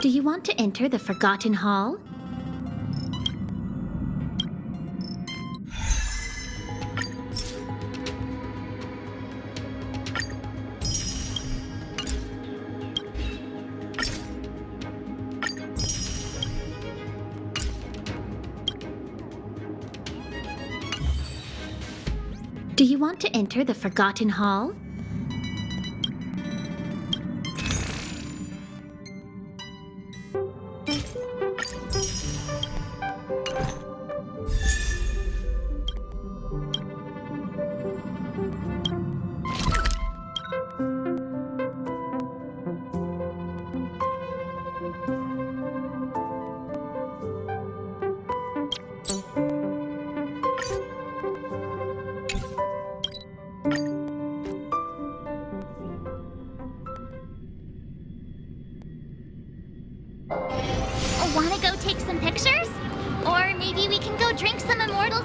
Do you want to enter the Forgotten Hall? Do you want to enter the Forgotten Hall? Wanna go take some pictures? Or maybe we can go drink some immortal...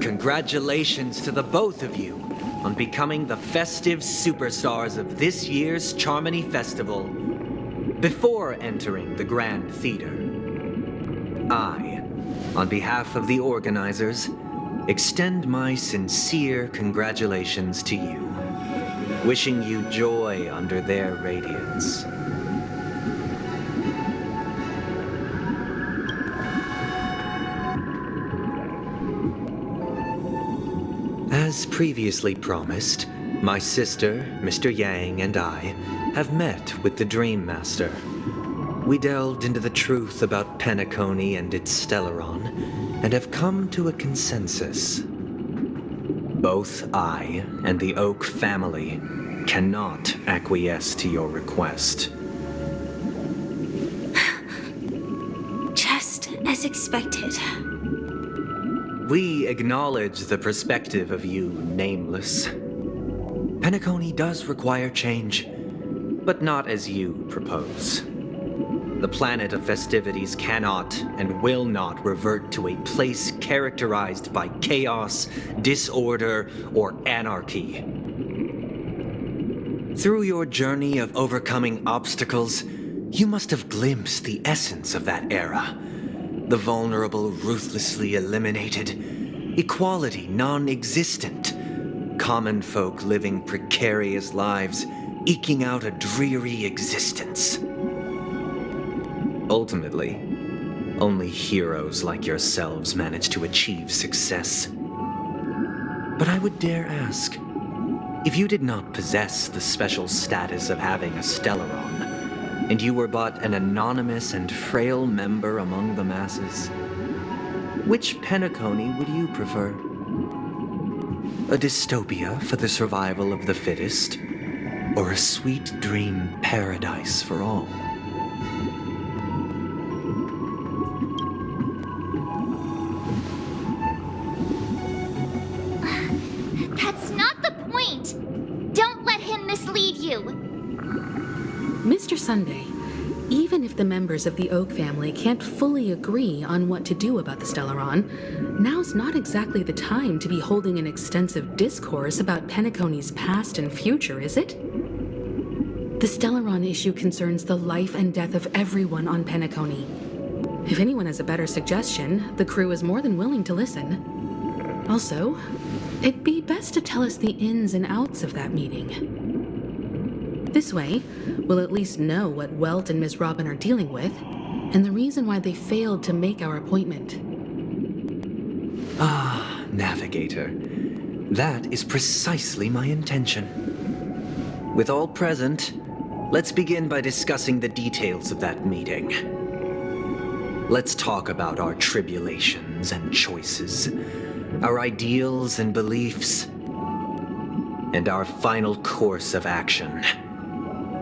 Congratulations to the both of you on becoming the festive superstars of this year's Charmony Festival. Before entering the Grand Theater, I, on behalf of the organizers, extend my sincere congratulations to you, wishing you joy under their radiance. As previously promised, my sister, Mr. Yang, and I have met with the Dream Master. We delved into the truth about Penacony and its Stellaron, and have come to a consensus. Both I and the Oak family cannot acquiesce to your request. Just as expected. We acknowledge the perspective of you, Nameless. Penacony does require change, but not as you propose. The planet of festivities cannot and will not revert to a place characterized by chaos, disorder, or anarchy. Through your journey of overcoming obstacles, you must have glimpsed the essence of that era. The vulnerable ruthlessly eliminated, equality non-existent, common folk living precarious lives, eking out a dreary existence. Ultimately, only heroes like yourselves manage to achieve success. But I would dare ask, if you did not possess the special status of having a Stellaron, and you were but an anonymous and frail member among the masses, which Penacony would you prefer? A dystopia for the survival of the fittest, or a sweet dream paradise for all? That's not the point! Don't let him mislead you! Mr. Sunday, even if the members of the Oak family can't fully agree on what to do about the Stellaron, now's not exactly the time to be holding an extensive discourse about Penacony's past and future, is it? The Stellaron issue concerns the life and death of everyone on Penacony. If anyone has a better suggestion, the crew is more than willing to listen. Also, it'd be best to tell us the ins and outs of that meeting. This way, we'll at least know what Welt and Miss Robin are dealing with, and the reason why they failed to make our appointment. Ah, Navigator. That is precisely my intention. With all present, let's begin by discussing the details of that meeting. Let's talk about our tribulations and choices, our ideals and beliefs, and our final course of action.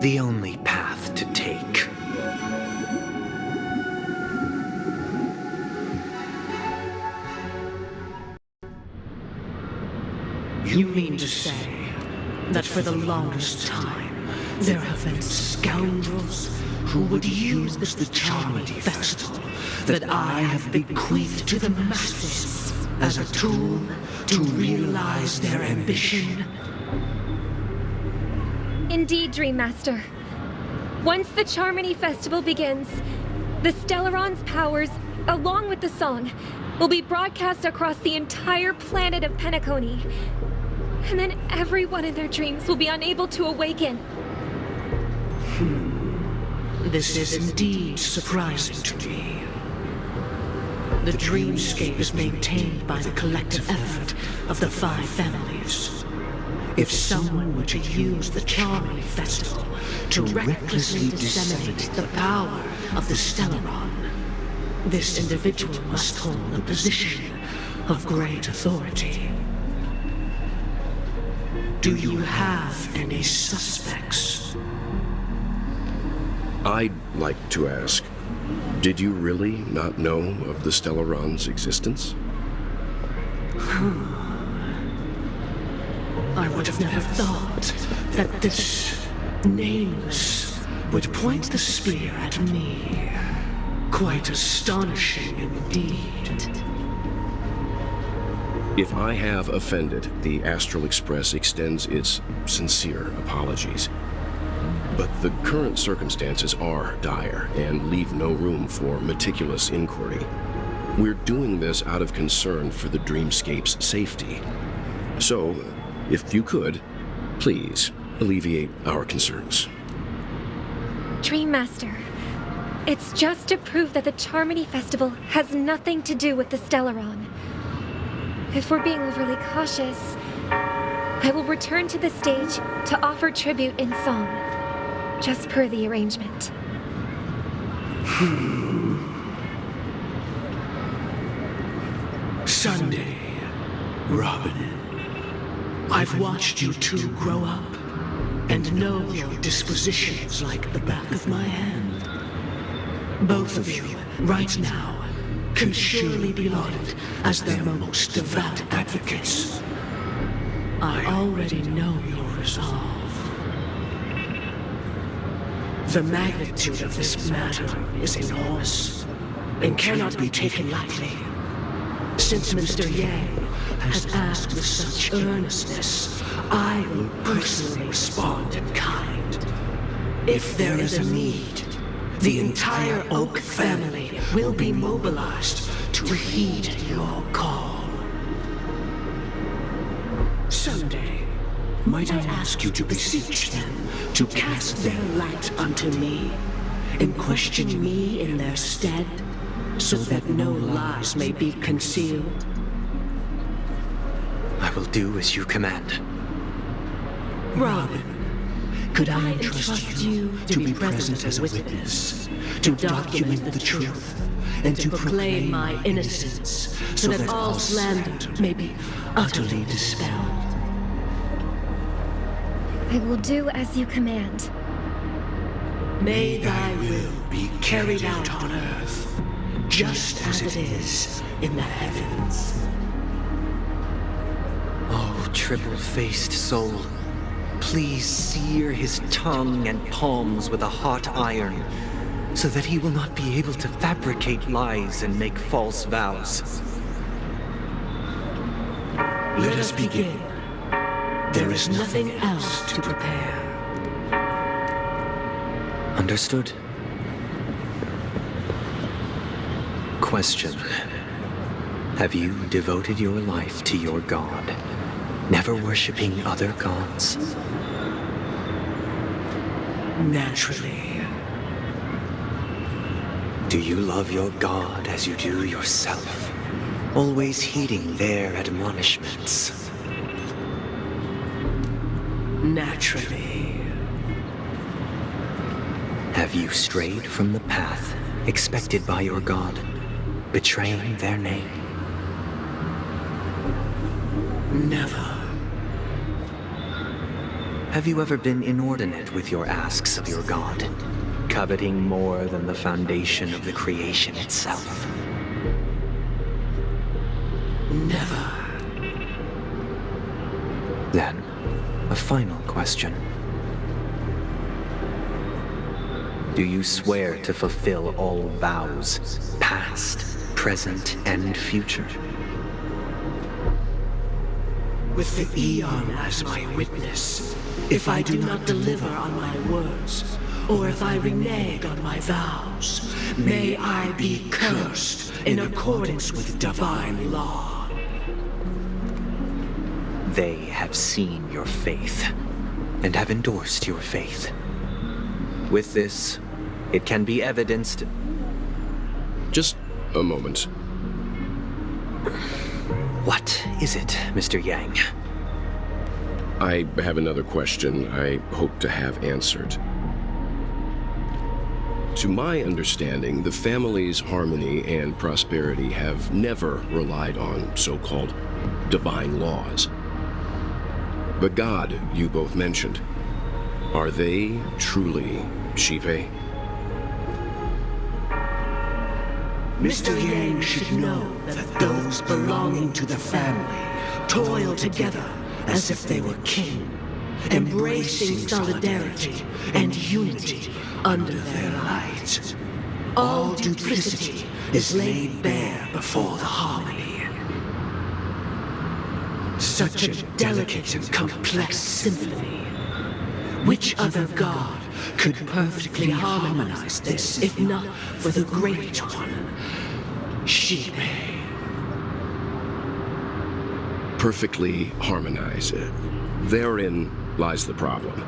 The only path to take. You mean to say that for the longest time, there have been scoundrels who would use the Charming Festival that I have bequeathed to the masses as a tool to realize their ambition? Indeed, Dream Master. Once the Charmony Festival begins, the Stellaron's powers, along with the song, will be broadcast across the entire planet of Penacony. And then everyone in their dreams will be unable to awaken. This is indeed surprising to me. The dreamscape is maintained by the collective effort of the 5 families. If someone were to use the Charming Festival to recklessly disseminate the power of the Stellaron, this individual must hold a position of great authority. Do you have any suspects? I'd like to ask, did you really not know of the Stellaron's existence? I would have never thought that this nameless would point the spear at me. Quite astonishing indeed. If I have offended, the Astral Express extends its sincere apologies. But the current circumstances are dire and leave no room for meticulous inquiry. We're doing this out of concern for the dreamscape's safety. So, if you could, please alleviate our concerns. Dream Master, it's just to prove that the Charmony Festival has nothing to do with the Stellaron. If we're being overly cautious, I will return to the stage to offer tribute in song, just per the arrangement. Sunday, Robin. I've watched you two grow up, and know your dispositions like the back of my hand. Both of you, right now, can surely be lauded as their most devout advocates. I already know your resolve. The magnitude of this matter is enormous, and cannot be taken lightly. Since Mr. Yang has asked with such earnestness, I will personally respond in kind. If there is a need, the entire Oak family will be mobilized to heed your call. Someday, might I ask you to beseech them to cast their light unto me, and question me in their stead, so that no lies may be concealed? I will do as you command. Robin, could I entrust you to be present as a witness, to document the truth, and to proclaim my innocence, so that all slander may be utterly dispelled? I will do as you command. May thy will be carried out on earth, just as it is in the heavens. Oh, triple-faced soul, please sear his tongue and palms with a hot iron, so that he will not be able to fabricate lies and make false vows. Let us begin. There is nothing else to prepare. Understood? question. Have you devoted your life to your god, never worshipping other gods? Naturally. Do you love your god as you do yourself, always heeding their admonishments? Naturally. Have you strayed from the path expected by your god, betraying their name? Never. Have you ever been inordinate with your asks of your god, coveting more than the foundation of the creation itself? Never. Then, a final question. Do you swear to fulfill all vows, past, present, and future? With the Eon as my witness, if I do not deliver on my words, or if I renege on my vows, may I be cursed in accordance with divine law. They have seen your faith, and have endorsed your faith. With this, it can be evidenced. Just a moment. What is it, Mr. Yang? I have another question I hope to have answered. To my understanding, the family's harmony and prosperity have never relied on so-called divine laws. The god you both mentioned, are they truly Shipe? Mr. Yang should know that those belonging to the family toil together as if they were kin, embracing solidarity and unity under their light. All duplicity is laid bare before the harmony. Such a delicate and complex symphony. Which other god could perfectly harmonize this, if not for the Great One, Shipe? Perfectly harmonize it. Therein lies the problem.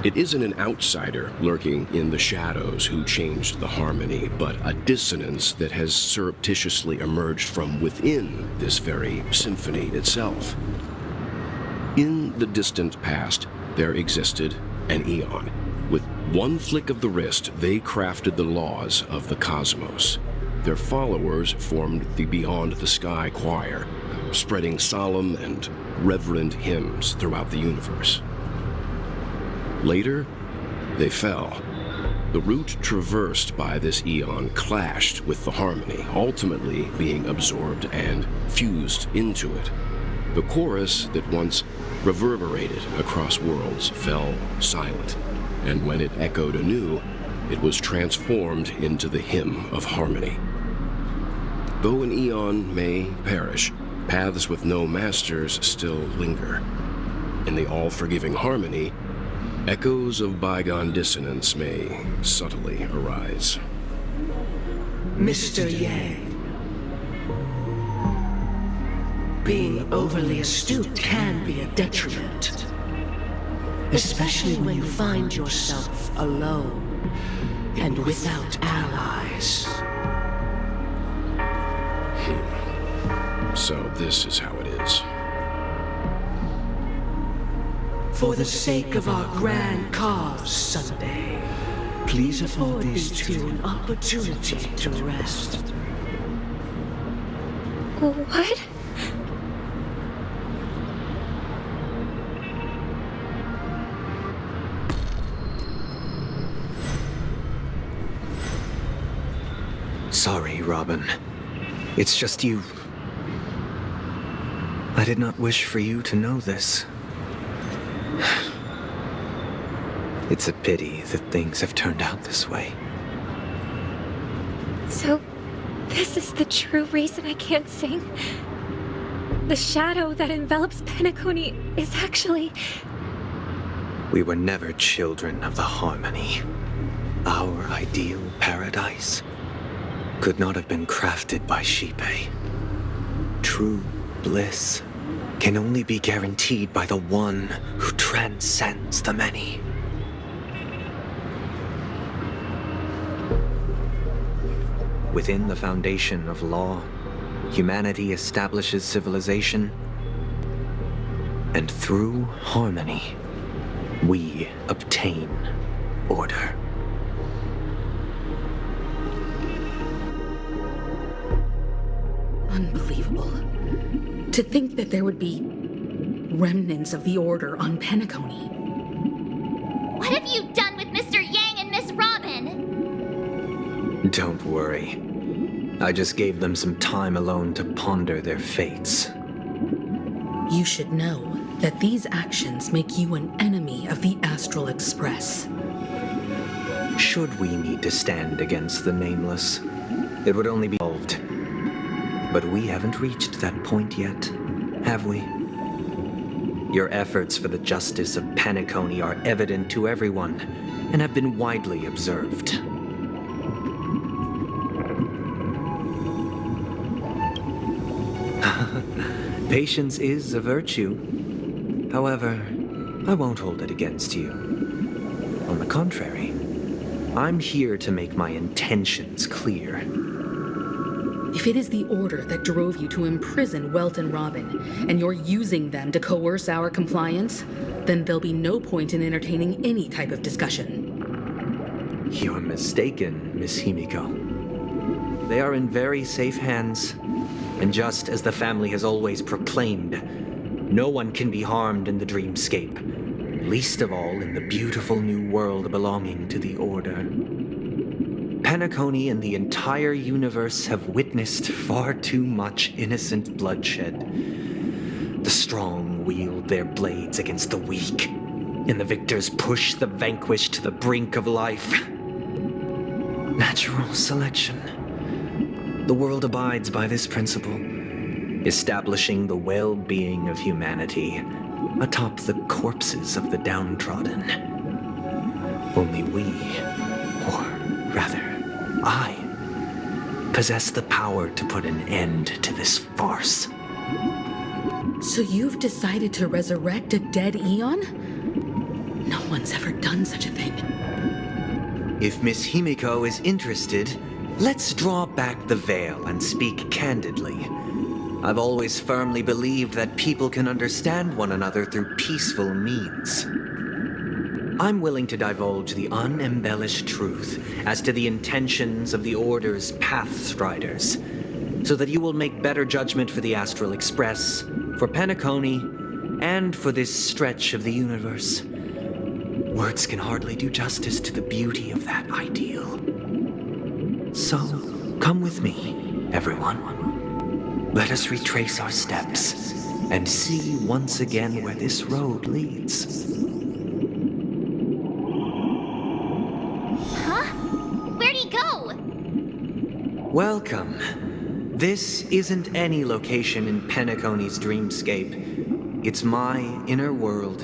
It isn't an outsider lurking in the shadows who changed the harmony, but a dissonance that has surreptitiously emerged from within this very symphony itself. In the distant past, there existed an Eon. With one flick of the wrist, they crafted the laws of the cosmos. Their followers formed the Beyond the Sky Choir, spreading solemn and reverent hymns throughout the universe. Later, they fell. The route traversed by this Eon clashed with the harmony, ultimately being absorbed and fused into it. The chorus that once reverberated across worlds fell silent, and when it echoed anew, it was transformed into the hymn of harmony. Though an Eon may perish, paths with no masters still linger. In the all-forgiving harmony, echoes of bygone dissonance may subtly arise. Mr. Yang, being overly astute can be a detriment, especially when you find yourself alone and without allies. So this is how it is. For the sake of our grand cause, Sunday, please afford these two an opportunity to rest. What? Sorry, Robin. It's just you. I did not wish for you to know this. It's a pity that things have turned out this way. So, this is the true reason I can't sing? The shadow that envelops Penacony is actually... We were never children of the harmony. Our ideal paradise. could not have been crafted by Shipe. True bliss can only be guaranteed by the one who transcends the many. Within the foundation of law, humanity establishes civilization, and through harmony, we obtain order. Unbelievable. To think that there would be remnants of the Order on Penacony. What have you done with Mr. Yang and Miss Robin? Don't worry. I just gave them some time alone to ponder their fates. You should know that these actions make you an enemy of the Astral Express. Should we need to stand against the Nameless, it would only be solved. But we haven't reached that point yet, have we? Your efforts for the justice of Penacony are evident to everyone, and have been widely observed. Patience is a virtue. However, I won't hold it against you. On the contrary, I'm here to make my intentions clear. If it is the Order that drove you to imprison Welt and Robin, and you're using them to coerce our compliance, then there'll be no point in entertaining any type of discussion. You're mistaken, Miss Himiko. They are in very safe hands, and just as the family has always proclaimed, no one can be harmed in the dreamscape, least of all in the beautiful new world belonging to the Order. Penacony and the entire universe have witnessed far too much innocent bloodshed. The strong wield their blades against the weak, and the victors push the vanquished to the brink of life. Natural selection. The world abides by this principle, establishing the well-being of humanity atop the corpses of the downtrodden. Only we, or rather, I, possess the power to put an end to this farce. So you've decided to resurrect a dead Eon? No one's ever done such a thing. If Miss Himiko is interested, let's draw back the veil and speak candidly. I've always firmly believed that people can understand one another through peaceful means. I'm willing to divulge the unembellished truth as to the intentions of the Order's Pathstriders, so that you will make better judgment for the Astral Express, for Penacony, and for this stretch of the universe. Words can hardly do justice to the beauty of that ideal. So, come with me, everyone. Let us retrace our steps and see once again where this road leads. Where'd he go? Welcome. This isn't any location in Penacony's dreamscape. It's my inner world.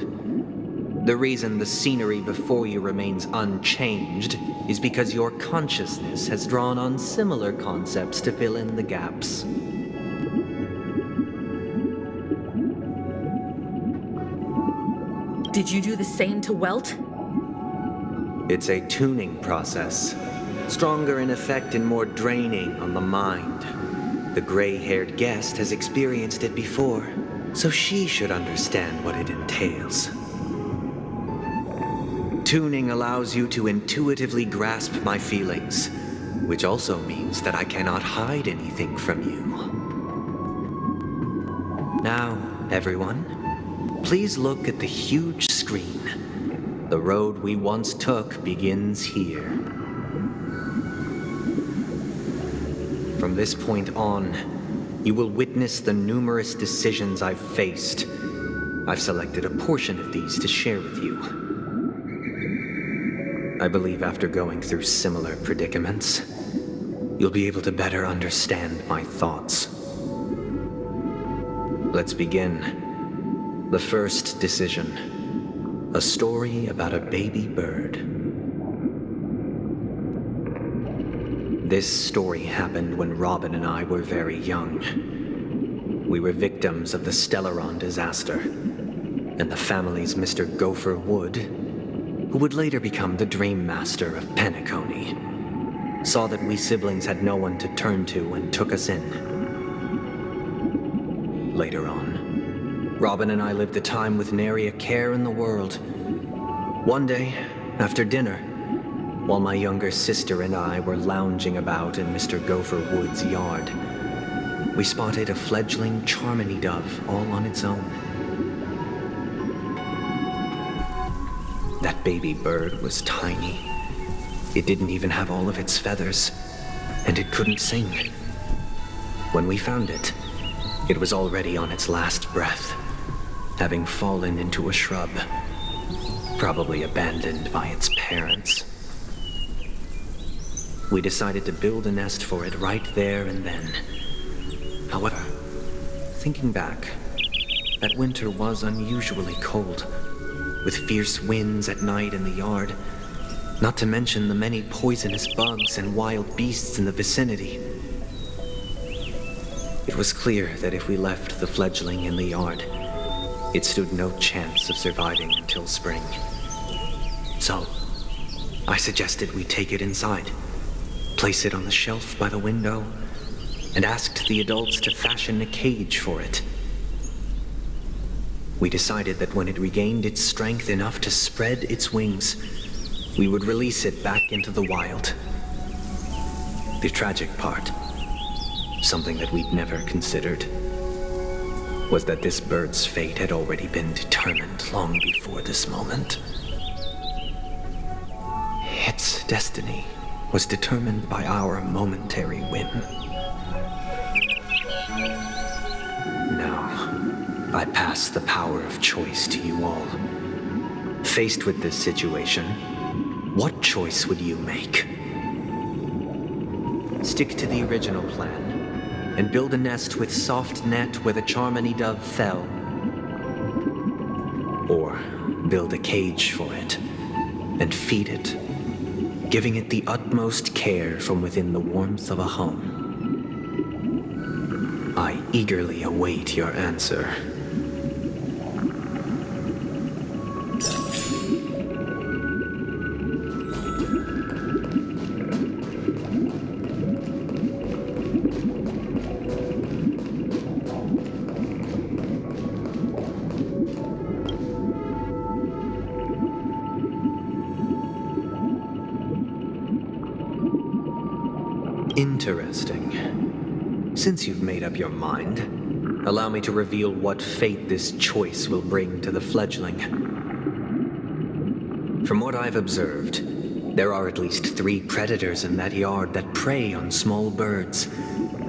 The reason the scenery before you remains unchanged is because your consciousness has drawn on similar concepts to fill in the gaps. Did you do the same to Welt? It's a tuning process, stronger in effect and more draining on the mind. The gray-haired guest has experienced it before, so she should understand what it entails. Tuning allows you to intuitively grasp my feelings, which also means that I cannot hide anything from you. Now, everyone, please look at the huge screen. The road we once took begins here. From this point on, you will witness the numerous decisions I've faced. I've selected a portion of these to share with you. I believe after going through similar predicaments, you'll be able to better understand my thoughts. Let's begin. The first decision. A story about a baby bird. This story happened when Robin and I were very young. We were victims of the Stellaron disaster, and the family's Mr. Gopher Wood, who would later become the Dream Master of Penacony, saw that we siblings had no one to turn to and took us in. Later on, Robin and I lived a time with nary a care in the world. One day, after dinner, while my younger sister and I were lounging about in Mr. Gopher Wood's yard, we spotted a fledgling Charmony dove all on its own. That baby bird was tiny. It didn't even have all of its feathers, and it couldn't sing. When we found it, it was already on its last breath, having fallen into a shrub, probably abandoned by its parents. We decided to build a nest for it right there and then. However, thinking back, that winter was unusually cold, with fierce winds at night in the yard, not to mention the many poisonous bugs and wild beasts in the vicinity. It was clear that if we left the fledgling in the yard, it stood no chance of surviving until spring. So, I suggested we take it inside, place it on the shelf by the window, and asked the adults to fashion a cage for it. We decided that when it regained its strength enough to spread its wings, we would release it back into the wild. The tragic part, something that we'd never considered, was that this bird's fate had already been determined long before this moment. Its destiny was determined by our momentary whim. Now, I pass the power of choice to you all. Faced with this situation, what choice would you make? Stick to the original plan and build a nest with soft net where the Charmony dove fell. Or build a cage for it and feed it, giving it the utmost care from within the warmth of a home. I eagerly await your answer. Interesting. Since you've made up your mind, allow me to reveal what fate this choice will bring to the fledgling. From what I've observed, there are at least 3 predators in that yard that prey on small birds: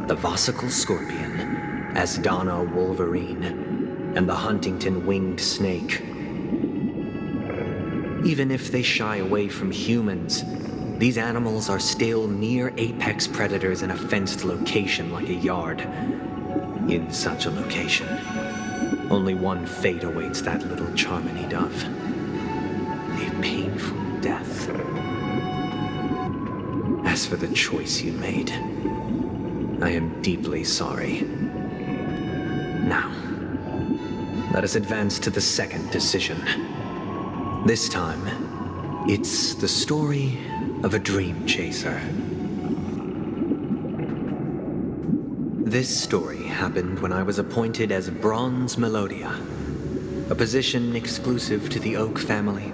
the Vossicle scorpion, Asdana wolverine, and the Huntington winged snake. Even if they shy away from humans, these animals are still near apex predators in a fenced location like a yard. In such a location, only one fate awaits that little Charmony dove: a painful death. As for the choice you made, I am deeply sorry. Now, let us advance to the second decision. This time, it's the story of a dream chaser. This story happened when I was appointed as Bronze Melodia, a position exclusive to the Oak family,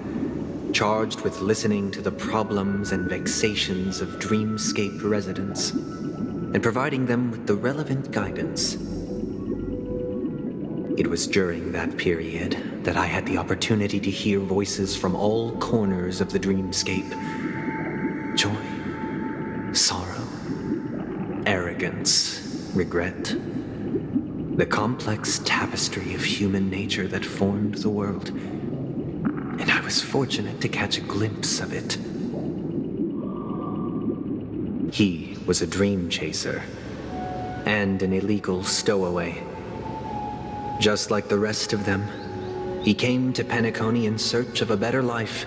charged with listening to the problems and vexations of dreamscape residents and providing them with the relevant guidance. It was during that period that I had the opportunity to hear voices from all corners of the dreamscape: joy, sorrow, arrogance, regret, the complex tapestry of human nature that formed the world, and I was fortunate to catch a glimpse of it. He was a dream chaser and an illegal stowaway. Just like the rest of them, he came to Penacony in search of a better life,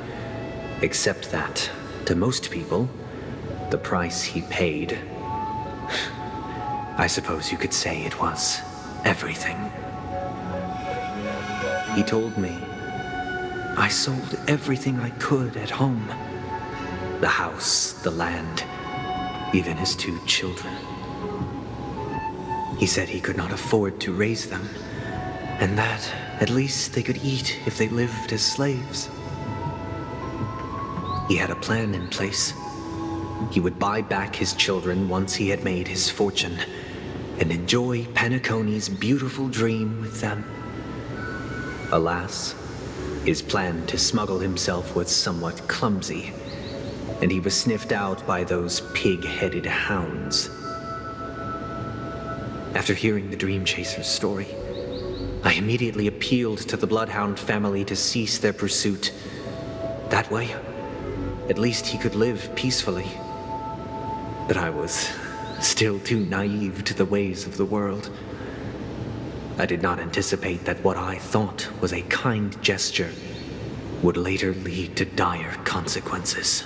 except that, to most people, the price he paid. I suppose you could say it was everything. He told me I sold everything I could at home. The house, the land, even his 2 children. He said he could not afford to raise them, and that at least they could eat if they lived as slaves. He had a plan in place. He would buy back his children once he had made his fortune, and enjoy Penacony's beautiful dream with them. Alas, his plan to smuggle himself was somewhat clumsy, and he was sniffed out by those pig-headed hounds. After hearing the Dream Chaser's story, I immediately appealed to the Bloodhound family to cease their pursuit. That way, at least he could live peacefully. But I was still too naive to the ways of the world. I did not anticipate that what I thought was a kind gesture would later lead to dire consequences.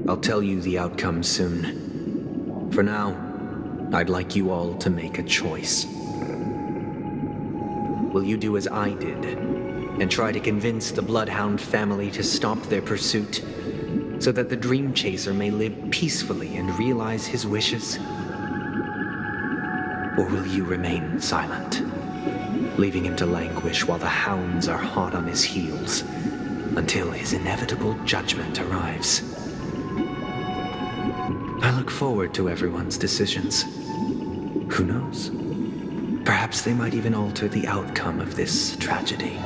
I'll tell you the outcome soon. For now, I'd like you all to make a choice. Will you do as I did and try to convince the Bloodhound family to stop their pursuit so that the Dream Chaser may live peacefully and realize his wishes? Or will you remain silent, leaving him to languish while the hounds are hot on his heels until his inevitable judgment arrives? I look forward to everyone's decisions. Who knows? Perhaps they might even alter the outcome of this tragedy.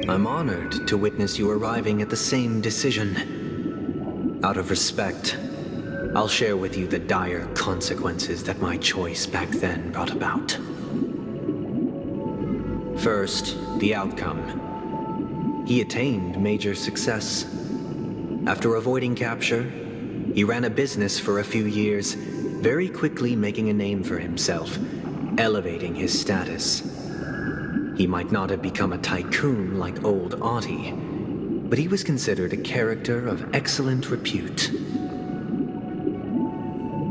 I'm honored to witness you arriving at the same decision. Out of respect, I'll share with you the dire consequences that my choice back then brought about. First, the outcome. He attained major success. After avoiding capture, he ran a business for a few years, very quickly making a name for himself, elevating his status. He might not have become a tycoon like old Audie, but he was considered a character of excellent repute.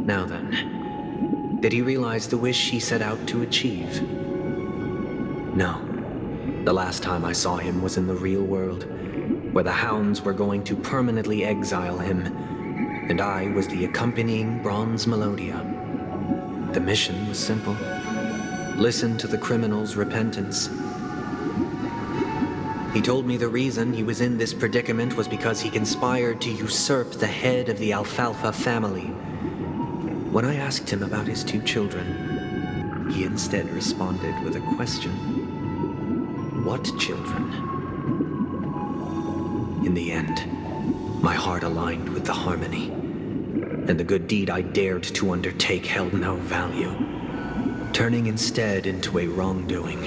Now then, did he realize the wish he set out to achieve? No. The last time I saw him was in the real world, where the hounds were going to permanently exile him, and I was the accompanying bronze melodia. The mission was simple. Listen to the criminal's repentance. He told me the reason he was in this predicament was because he conspired to usurp the head of the Alfalfa family. When I asked him about his 2 children, he instead responded with a question. What children? In the end, my heart aligned with the harmony, and the good deed I dared to undertake held no value, turning instead into a wrongdoing.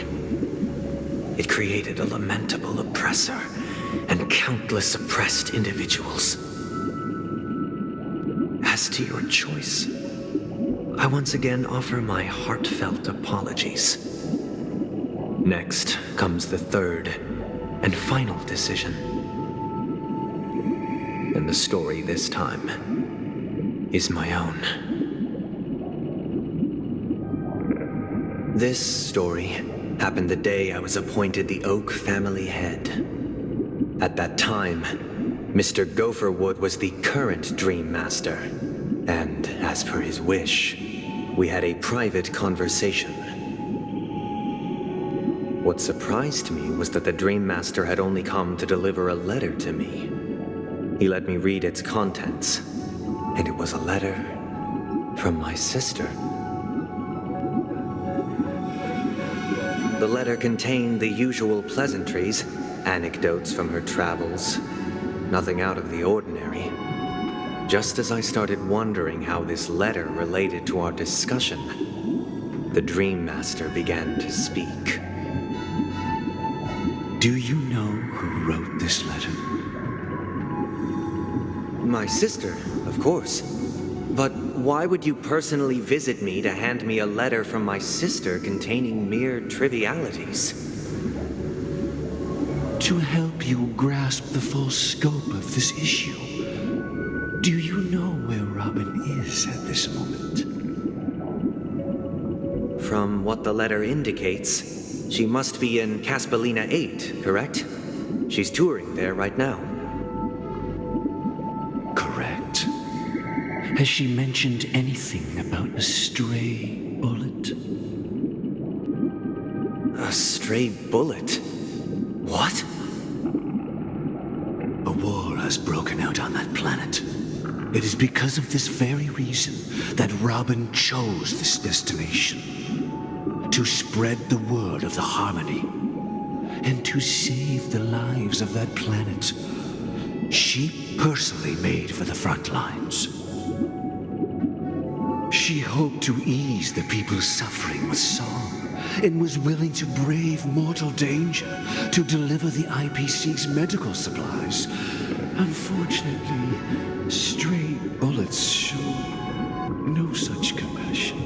It created a lamentable oppressor and countless oppressed individuals. As to your choice, I once again offer my heartfelt apologies. Next comes the third and final decision. And the story this time is my own. This story happened the day I was appointed the Oak family head. At that time, Mr. Gopherwood was the current Dream Master, and as per his wish, we had a private conversation. What surprised me was that the Dream Master had only come to deliver a letter to me. He let me read its contents, and it was a letter from my sister. The letter contained the usual pleasantries, anecdotes from her travels, nothing out of the ordinary. Just as I started wondering how this letter related to our discussion, the Dream Master began to speak. Do you know who wrote this letter? My sister, of course. But why would you personally visit me to hand me a letter from my sister containing mere trivialities? To help you grasp the full scope of this issue. Do you know where Robin is at this moment? From what the letter indicates, she must be in Caspolina 8, correct? She's touring there right now. Correct. Has she mentioned anything about a stray bullet? A stray bullet? What? A war has broken out on that planet. It is because of this very reason that Robin chose this destination. To spread the word of the Harmony. And to save the lives of that planet. She personally made for the front lines. She hoped to ease the people's suffering with song, and was willing to brave mortal danger to deliver the IPC's medical supplies. Unfortunately, stray bullets show no such compassion.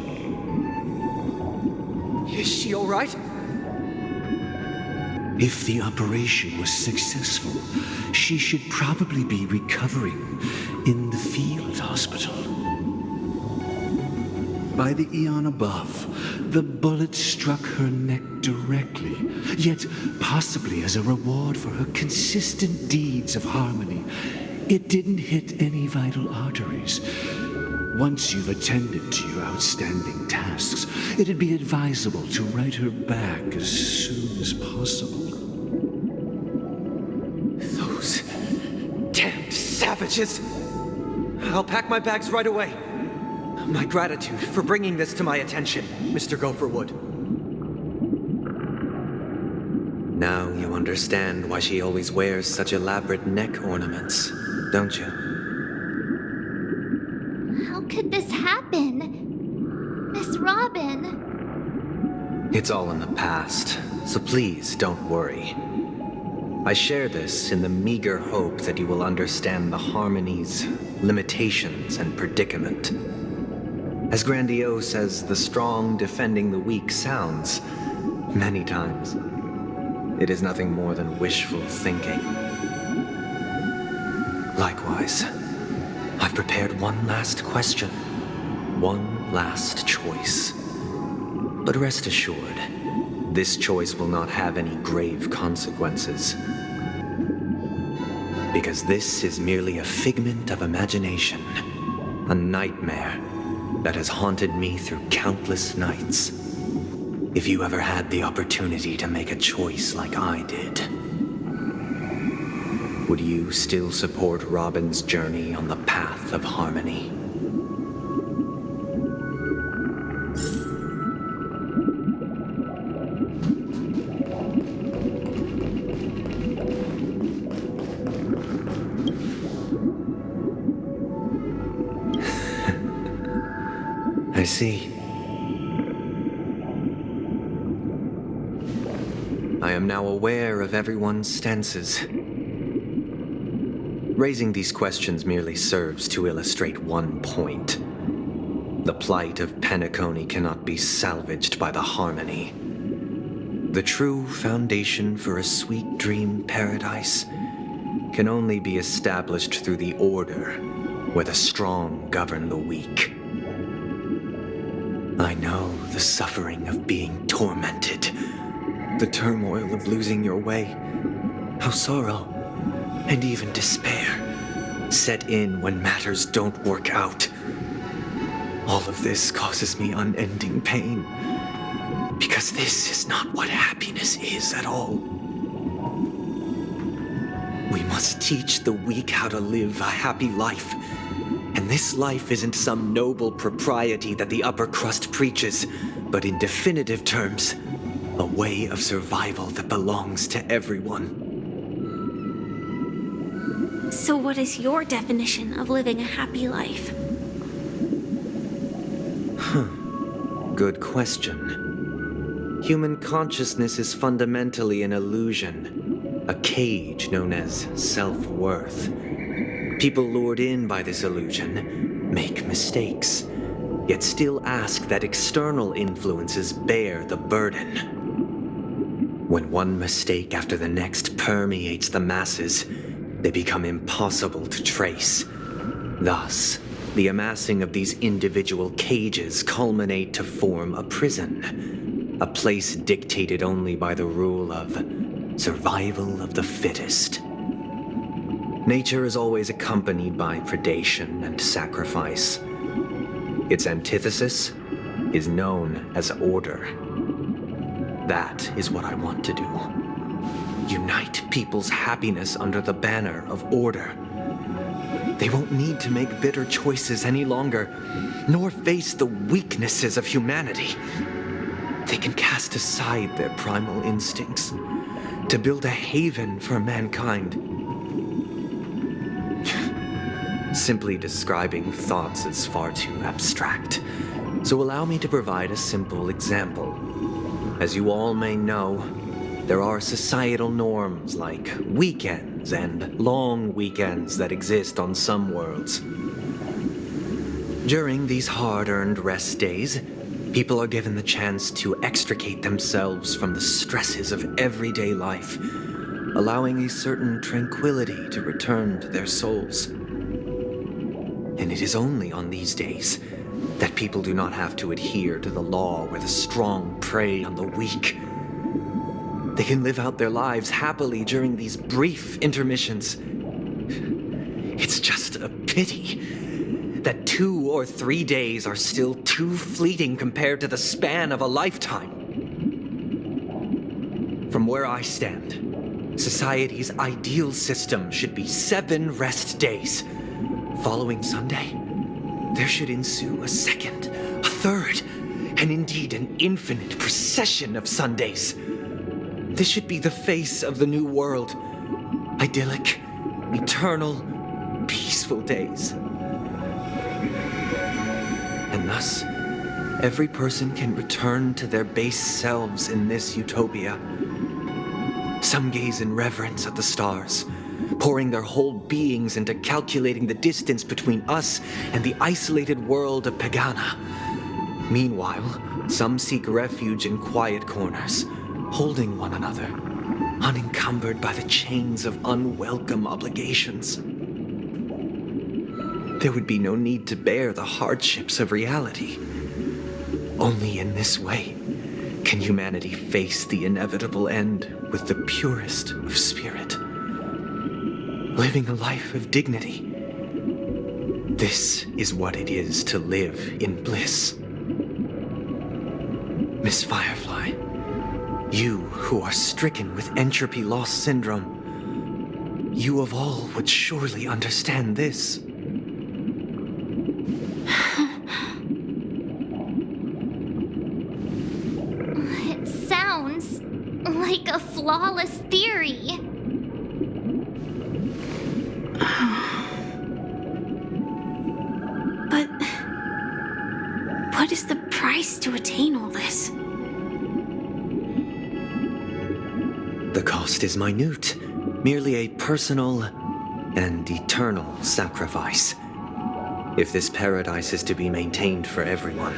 Is she all right? If the operation was successful, she should probably be recovering in the field hospital. By the eon above, the bullet struck her neck directly, yet possibly as a reward for her consistent deeds of harmony, it didn't hit any vital arteries. Once you've attended to your outstanding tasks, it'd be advisable to write her back as soon as possible. Those damned savages! I'll pack my bags right away. My gratitude for bringing this to my attention, Mr. Gopherwood. Now you understand why she always wears such elaborate neck ornaments, don't you? How could this happen? Miss Robin. It's all in the past, so please don't worry. I share this in the meager hope that you will understand the Harmony's limitations and predicament. As grandiose as the strong defending the weak sounds, many times, it is nothing more than wishful thinking. Likewise, I've prepared one last question, one last choice. But rest assured, this choice will not have any grave consequences. Because this is merely a figment of imagination, a nightmare that has haunted me through countless nights. If you ever had the opportunity to make a choice like I did, would you still support Robin's journey on the path of harmony? I see. I am now aware of everyone's stances. Raising these questions merely serves to illustrate one point. The plight of Penacony cannot be salvaged by the Harmony. The true foundation for a sweet dream paradise can only be established through the order where the strong govern the weak. I know the suffering of being tormented, the turmoil of losing your way, how sorrow and even despair set in when matters don't work out. All of this causes me unending pain, because this is not what happiness is at all. We must teach the weak how to live a happy life. And this life isn't some noble propriety that the upper crust preaches, but in definitive terms, a way of survival that belongs to everyone. So what is your definition of living a happy life? Good question. Human consciousness is fundamentally an illusion. a cage known as self-worth. People lured in by this illusion make mistakes, yet still ask that external influences bear the burden. When one mistake after the next permeates the masses, they become impossible to trace. Thus, the amassing of these individual cages culminate to form a prison, a place dictated only by the rule of survival of the fittest. Nature is always accompanied by predation and sacrifice. Its antithesis is known as order. That is what I want to do. Unite people's happiness under the banner of order. They won't need to make bitter choices any longer, nor face the weaknesses of humanity. They can cast aside their primal instincts to build a haven for mankind. Simply describing thoughts is far too abstract, so allow me to provide a simple example. As you all may know, there are societal norms like weekends and long weekends that exist on some worlds. During these hard-earned rest days, people are given the chance to extricate themselves from the stresses of everyday life, allowing a certain tranquility to return to their souls. And it is only on these days that people do not have to adhere to the law where the strong prey on the weak. They can live out their lives happily during these brief intermissions. It's just a pity that 2 or 3 days are still too fleeting compared to the span of a lifetime. From where I stand, society's ideal system should be 7 rest days. Following Sunday, there should ensue a second, a third, and indeed an infinite procession of Sundays. This should be the face of the new world. Idyllic, eternal, peaceful days. And thus, every person can return to their base selves in this utopia. Some gaze in reverence at the stars, pouring their whole beings into calculating the distance between us and the isolated world of Pagana. Meanwhile, some seek refuge in quiet corners, holding one another, unencumbered by the chains of unwelcome obligations. There would be no need to bear the hardships of reality. Only in this way can humanity face the inevitable end with the purest of spirit, living a life of dignity. This is what it is to live in bliss. Miss Firefly, you who are stricken with entropy loss syndrome, you of all would surely understand this. It sounds like a flawless theory. But what is the price to attain all this? The cost is minute, merely a personal and eternal sacrifice. If this paradise is to be maintained for everyone,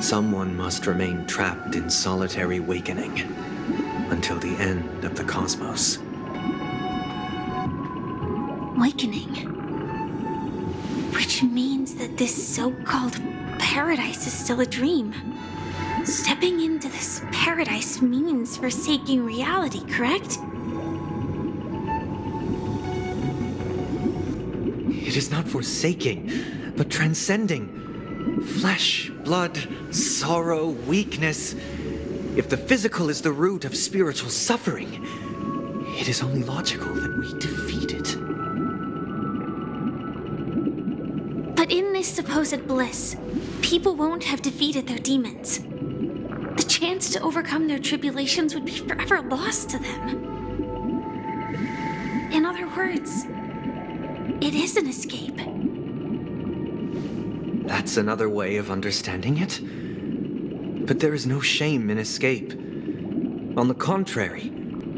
someone must remain trapped in solitary wakening until the end of the cosmos. Awakening. Which means that this so-called paradise is still a dream. Stepping into this paradise means forsaking reality, correct? It is not forsaking, but transcending. Flesh, blood, sorrow, weakness. If the physical is the root of spiritual suffering, it is only logical that we defeat it. But in this supposed bliss, people won't have defeated their demons. The chance to overcome their tribulations would be forever lost to them. In other words, it is an escape. That's another way of understanding it. But there is no shame in escape. On the contrary,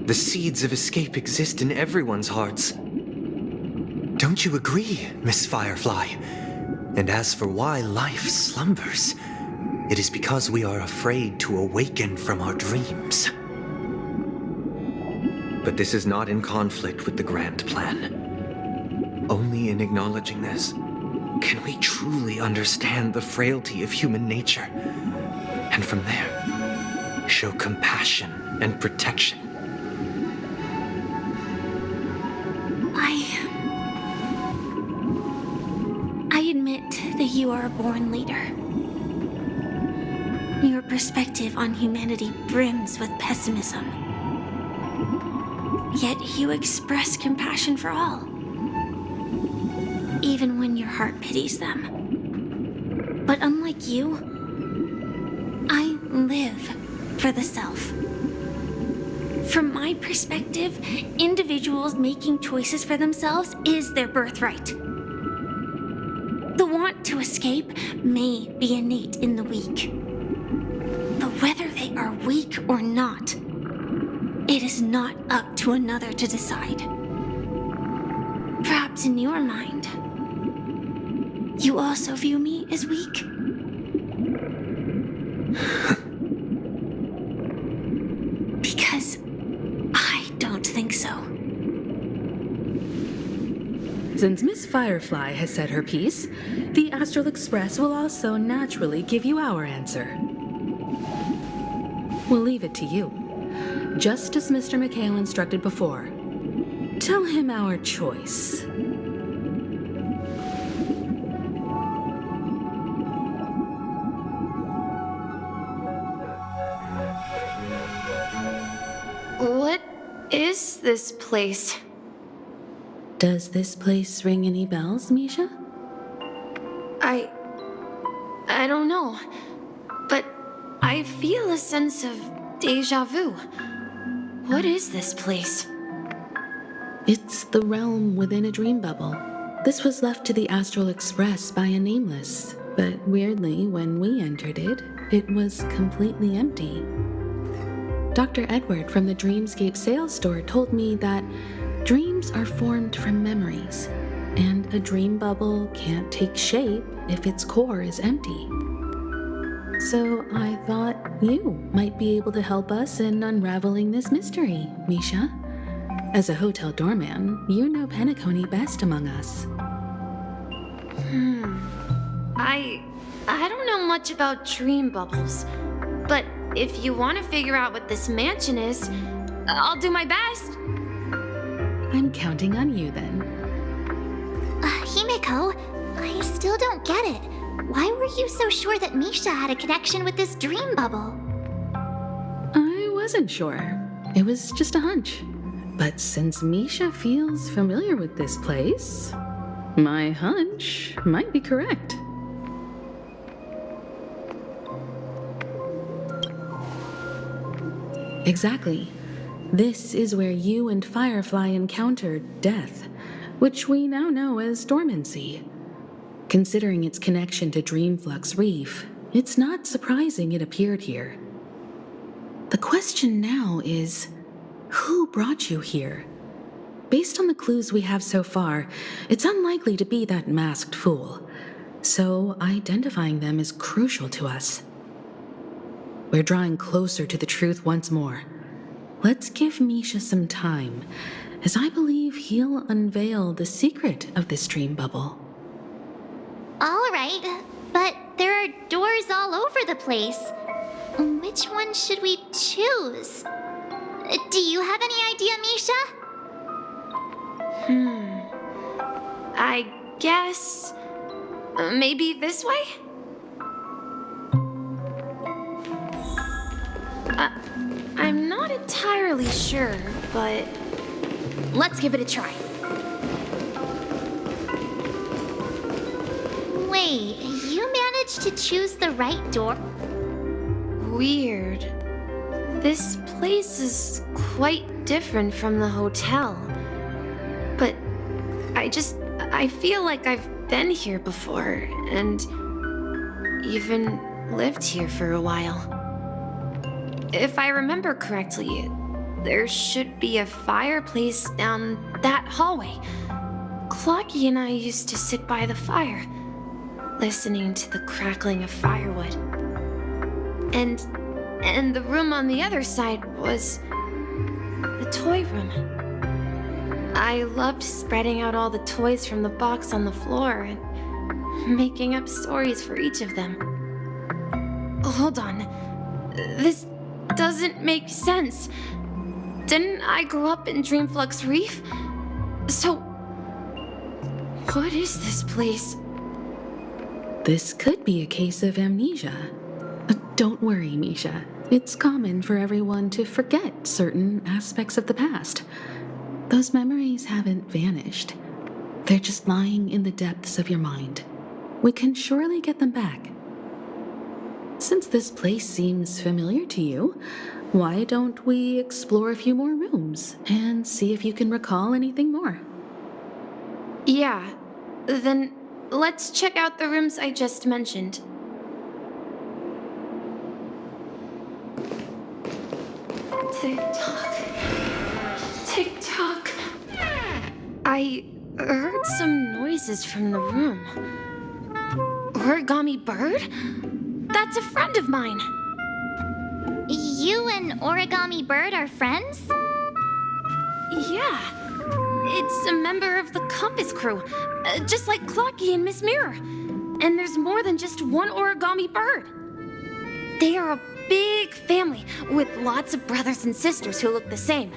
The seeds of escape exist in everyone's hearts. Don't you agree, Miss Firefly? And as for why life slumbers, it is because we are afraid to awaken from our dreams. But this is not in conflict with the grand plan. Only in acknowledging this can we truly understand the frailty of human nature, and from there, show compassion and protection. I admit that you are a born leader. Your perspective on humanity brims with pessimism. Yet you express compassion for all, even when your heart pities them. But unlike you, I live for the self. From my perspective, individuals making choices for themselves is their birthright. The want to escape may be innate in the weak. But whether they are weak or not, it is not up to another to decide. Perhaps in your mind, you also view me as weak? Because I don't think so. Since Miss Firefly has said her piece, the Astral Express will also naturally give you our answer. We'll leave it to you. Just as Mr. McHale instructed before. Tell him our choice. What is this place? Does this place ring any bells, Misha? I don't know, but I feel a sense of deja vu. What is this place? It's the realm within a dream bubble. This was left to the Astral Express by a nameless, but weirdly, when we entered it, it was completely empty. Dr. Edward from the Dreamscape sales store told me that dreams are formed from memories, and a dream bubble can't take shape if its core is empty. So I thought you might be able to help us in unraveling this mystery, Misha. As a hotel doorman, you know Penacony best among us. I don't know much about dream bubbles, but if you want to figure out what this mansion is, I'll do my best. I'm counting on you then. Himeko, I still don't get it. Why were you so sure that Misha had a connection with this dream bubble? I wasn't sure. It was just a hunch. But since Misha feels familiar with this place, my hunch might be correct. Exactly. This is where you and Firefly encountered death, which we now know as dormancy. Considering its connection to Dreamflux Reef, it's not surprising it appeared here. The question now is, who brought you here? Based on the clues we have so far, it's unlikely to be that masked fool, so identifying them is crucial to us. We're drawing closer to the truth once more. Let's give Misha some time, as I believe he'll unveil the secret of this dream bubble. All right, but there are doors all over the place. Which one should we choose? Do you have any idea, Misha? I guess... maybe this way? I'm not entirely sure, but let's give it a try. Wait, you managed to choose the right door? Weird. This place is quite different from the hotel. But I feel like I've been here before, and even lived here for a while. If I remember correctly, there should be a fireplace down that hallway. Clocky and I used to sit by the fire, listening to the crackling of firewood. And the room on the other side was the toy room. I loved spreading out all the toys from the box on the floor and making up stories for each of them. Hold on. This doesn't make sense. Didn't I grow up in Dreamflux Reef? So, what is this place? This could be a case of amnesia. Don't worry, Misha. It's common for everyone to forget certain aspects of the past. Those memories haven't vanished. They're just lying in the depths of your mind. We can surely get them back. Since this place seems familiar to you, why don't we explore a few more rooms and see if you can recall anything more? Yeah, then let's check out the rooms I just mentioned. Tick-tock. Tick-tock. I heard some noises from the room. Origami Bird? That's a friend of mine. You and Origami Bird are friends? Yeah. It's a member of the Compass crew, just like Clocky and Miss Mirror. And there's more than just one Origami Bird. They are a big family with lots of brothers and sisters who look the same.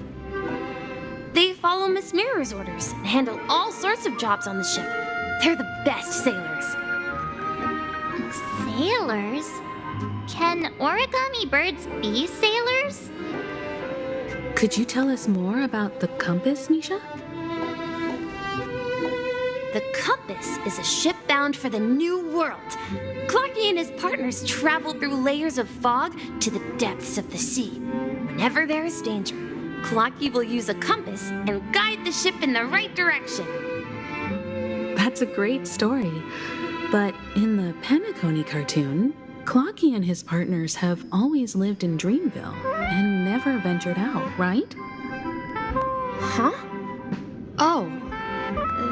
They follow Miss Mirror's orders and handle all sorts of jobs on the ship. They're the best sailors. Sailors? Can Origami Birds be sailors? Could you tell us more about the Compass, Misha? The Compass is a ship bound for the New World. Clarky and his partners travel through layers of fog to the depths of the sea. Whenever there is danger, Clarky will use a compass and guide the ship in the right direction. That's a great story. But in the Penacony cartoon, Clocky and his partners have always lived in Dreamville and never ventured out, right? Huh? Oh,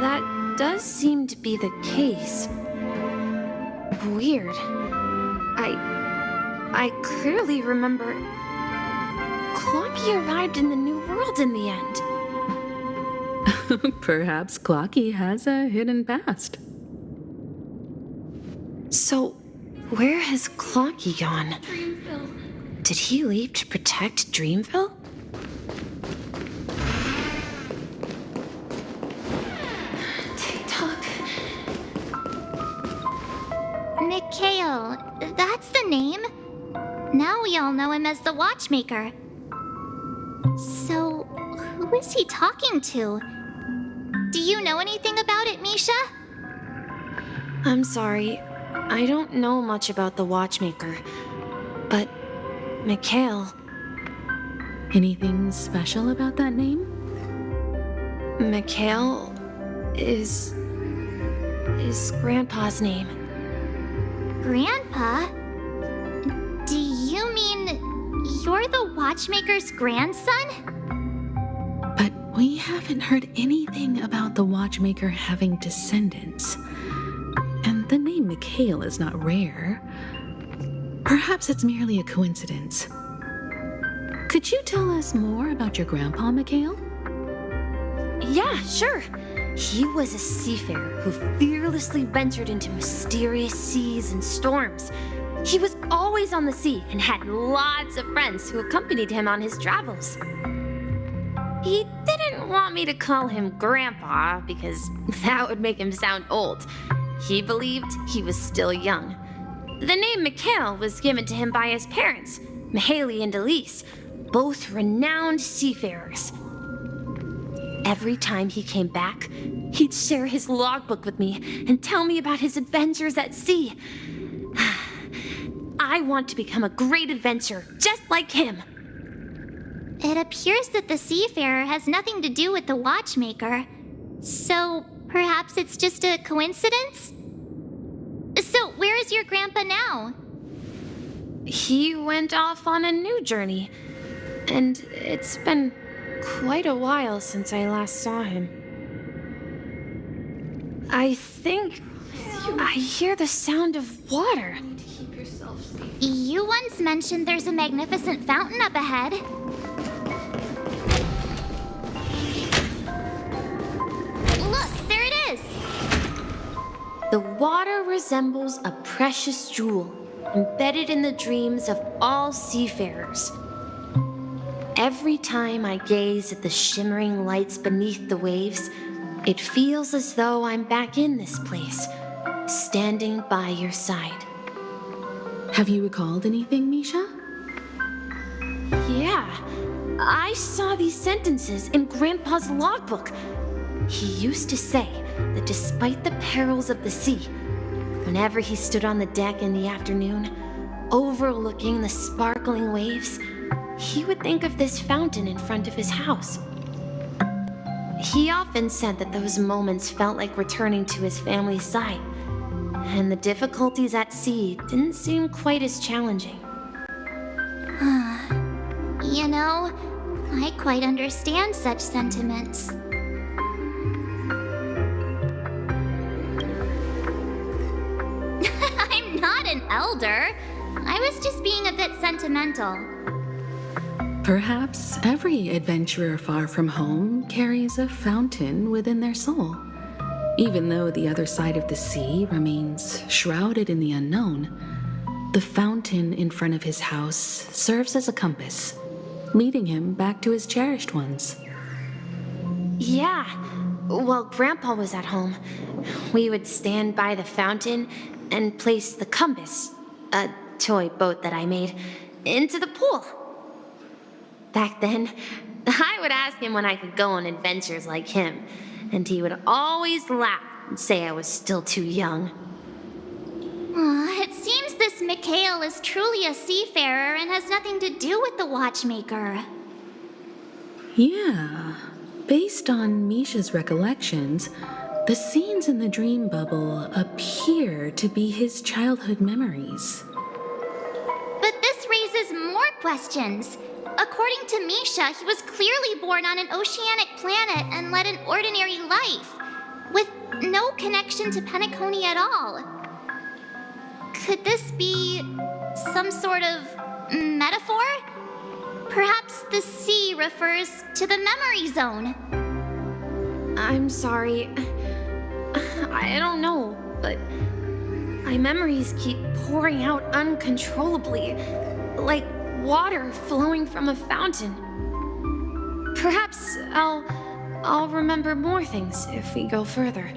that does seem to be the case. Weird. I clearly remember Clocky arrived in the New World in the end. Perhaps Clocky has a hidden past. So, where has Clocky gone? Dreamville. Did he leave to protect Dreamville? Tick-tock. Mikhail, that's the name. Now we all know him as the Watchmaker. So, who is he talking to? Do you know anything about it, Misha? I'm sorry. I don't know much about the Watchmaker. But, Mikhail. Anything special about that name? Mikhail is Grandpa's name. Grandpa? Do you mean you're the Watchmaker's grandson? But we haven't heard anything about the Watchmaker having descendants. And the name Mikhail is not rare. Perhaps it's merely a coincidence. Could you tell us more about your grandpa, Mikhail? Yeah, sure. He was a seafarer who fearlessly ventured into mysterious seas and storms. He was always on the sea and had lots of friends who accompanied him on his travels. He didn't want me to call him Grandpa because that would make him sound old. He believed he was still young. The name Mikhail was given to him by his parents, Mihaly and Elise, both renowned seafarers. Every time he came back, he'd share his logbook with me and tell me about his adventures at sea. I want to become a great adventurer, just like him. It appears that the seafarer has nothing to do with the Watchmaker. So, perhaps it's just a coincidence? So, where is your grandpa now? He went off on a new journey. And it's been quite a while since I last saw him. I think I hear the sound of water. You once mentioned there's a magnificent fountain up ahead. Look, there it is! The water resembles a precious jewel, embedded in the dreams of all seafarers. Every time I gaze at the shimmering lights beneath the waves, it feels as though I'm back in this place, standing by your side. Have you recalled anything, Misha? Yeah, I saw these sentences in Grandpa's logbook. He used to say that despite the perils of the sea, whenever he stood on the deck in the afternoon, overlooking the sparkling waves, he would think of this fountain in front of his house. He often said that those moments felt like returning to his family's side, and the difficulties at sea didn't seem quite as challenging. You know, I quite understand such sentiments. I'm not an elder. I was just being a bit sentimental. Perhaps every adventurer far from home carries a fountain within their soul. Even though the other side of the sea remains shrouded in the unknown, the fountain in front of his house serves as a compass, leading him back to his cherished ones. Yeah, while Grandpa was at home, we would stand by the fountain and place the compass, a toy boat that I made, into the pool. Back then, I would ask him when I could go on adventures like him, and he would always laugh and say I was still too young. It seems this Mikhail is truly a seafarer and has nothing to do with the Watchmaker. Yeah, based on Misha's recollections, the scenes in the dream bubble appear to be his childhood memories. But this raises more questions. According to Misha, he was clearly born on an oceanic planet and led an ordinary life, with no connection to Penacony at all. Could this be some sort of metaphor? Perhaps the sea refers to the memory zone. I'm sorry. I don't know, but my memories keep pouring out uncontrollably, like water flowing from a fountain. Perhaps I'll remember more things if we go further.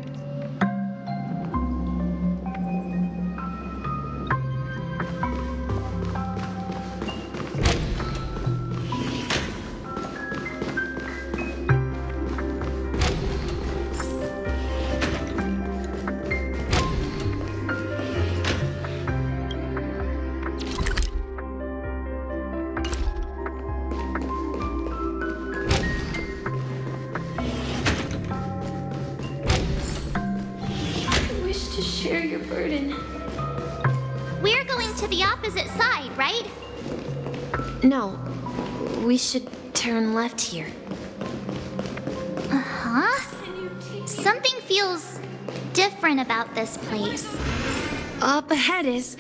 Share your burden. We're going to the opposite side, right? No, we should turn left here. Uh-huh. Something feels different about this place. Up ahead is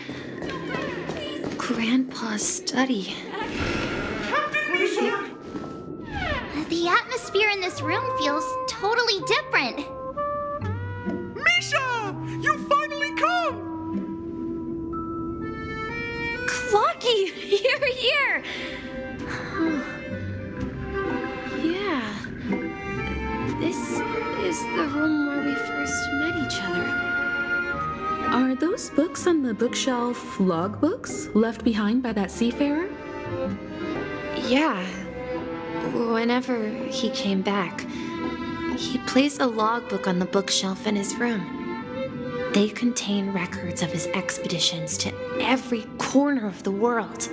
Grandpa's study. The atmosphere in this room feels totally different. Misha! You finally come! Clocky! Here! Yeah. This is the room where we first met each other. Are those books on the bookshelf logbooks left behind by that seafarer? Yeah. Whenever he came back, he placed a logbook on the bookshelf in his room. They contain records of his expeditions to every corner of the world.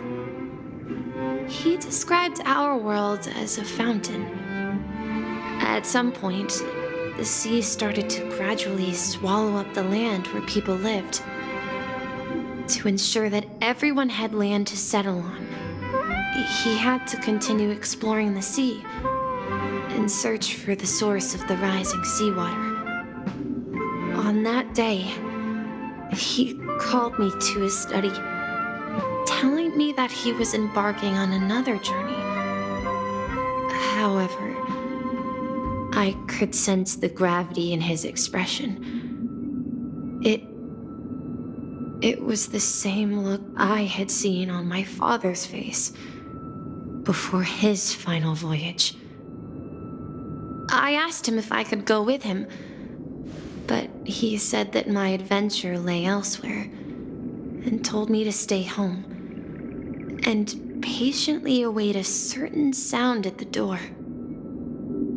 He described our world as a fountain. At some point, the sea started to gradually swallow up the land where people lived. To ensure that everyone had land to settle on, he had to continue exploring the sea in search for the source of the rising seawater. On that day, he called me to his study, telling me that he was embarking on another journey. However, I could sense the gravity in his expression. It was the same look I had seen on my father's face before his final voyage. I asked him if I could go with him, but he said that my adventure lay elsewhere and told me to stay home and patiently await a certain sound at the door.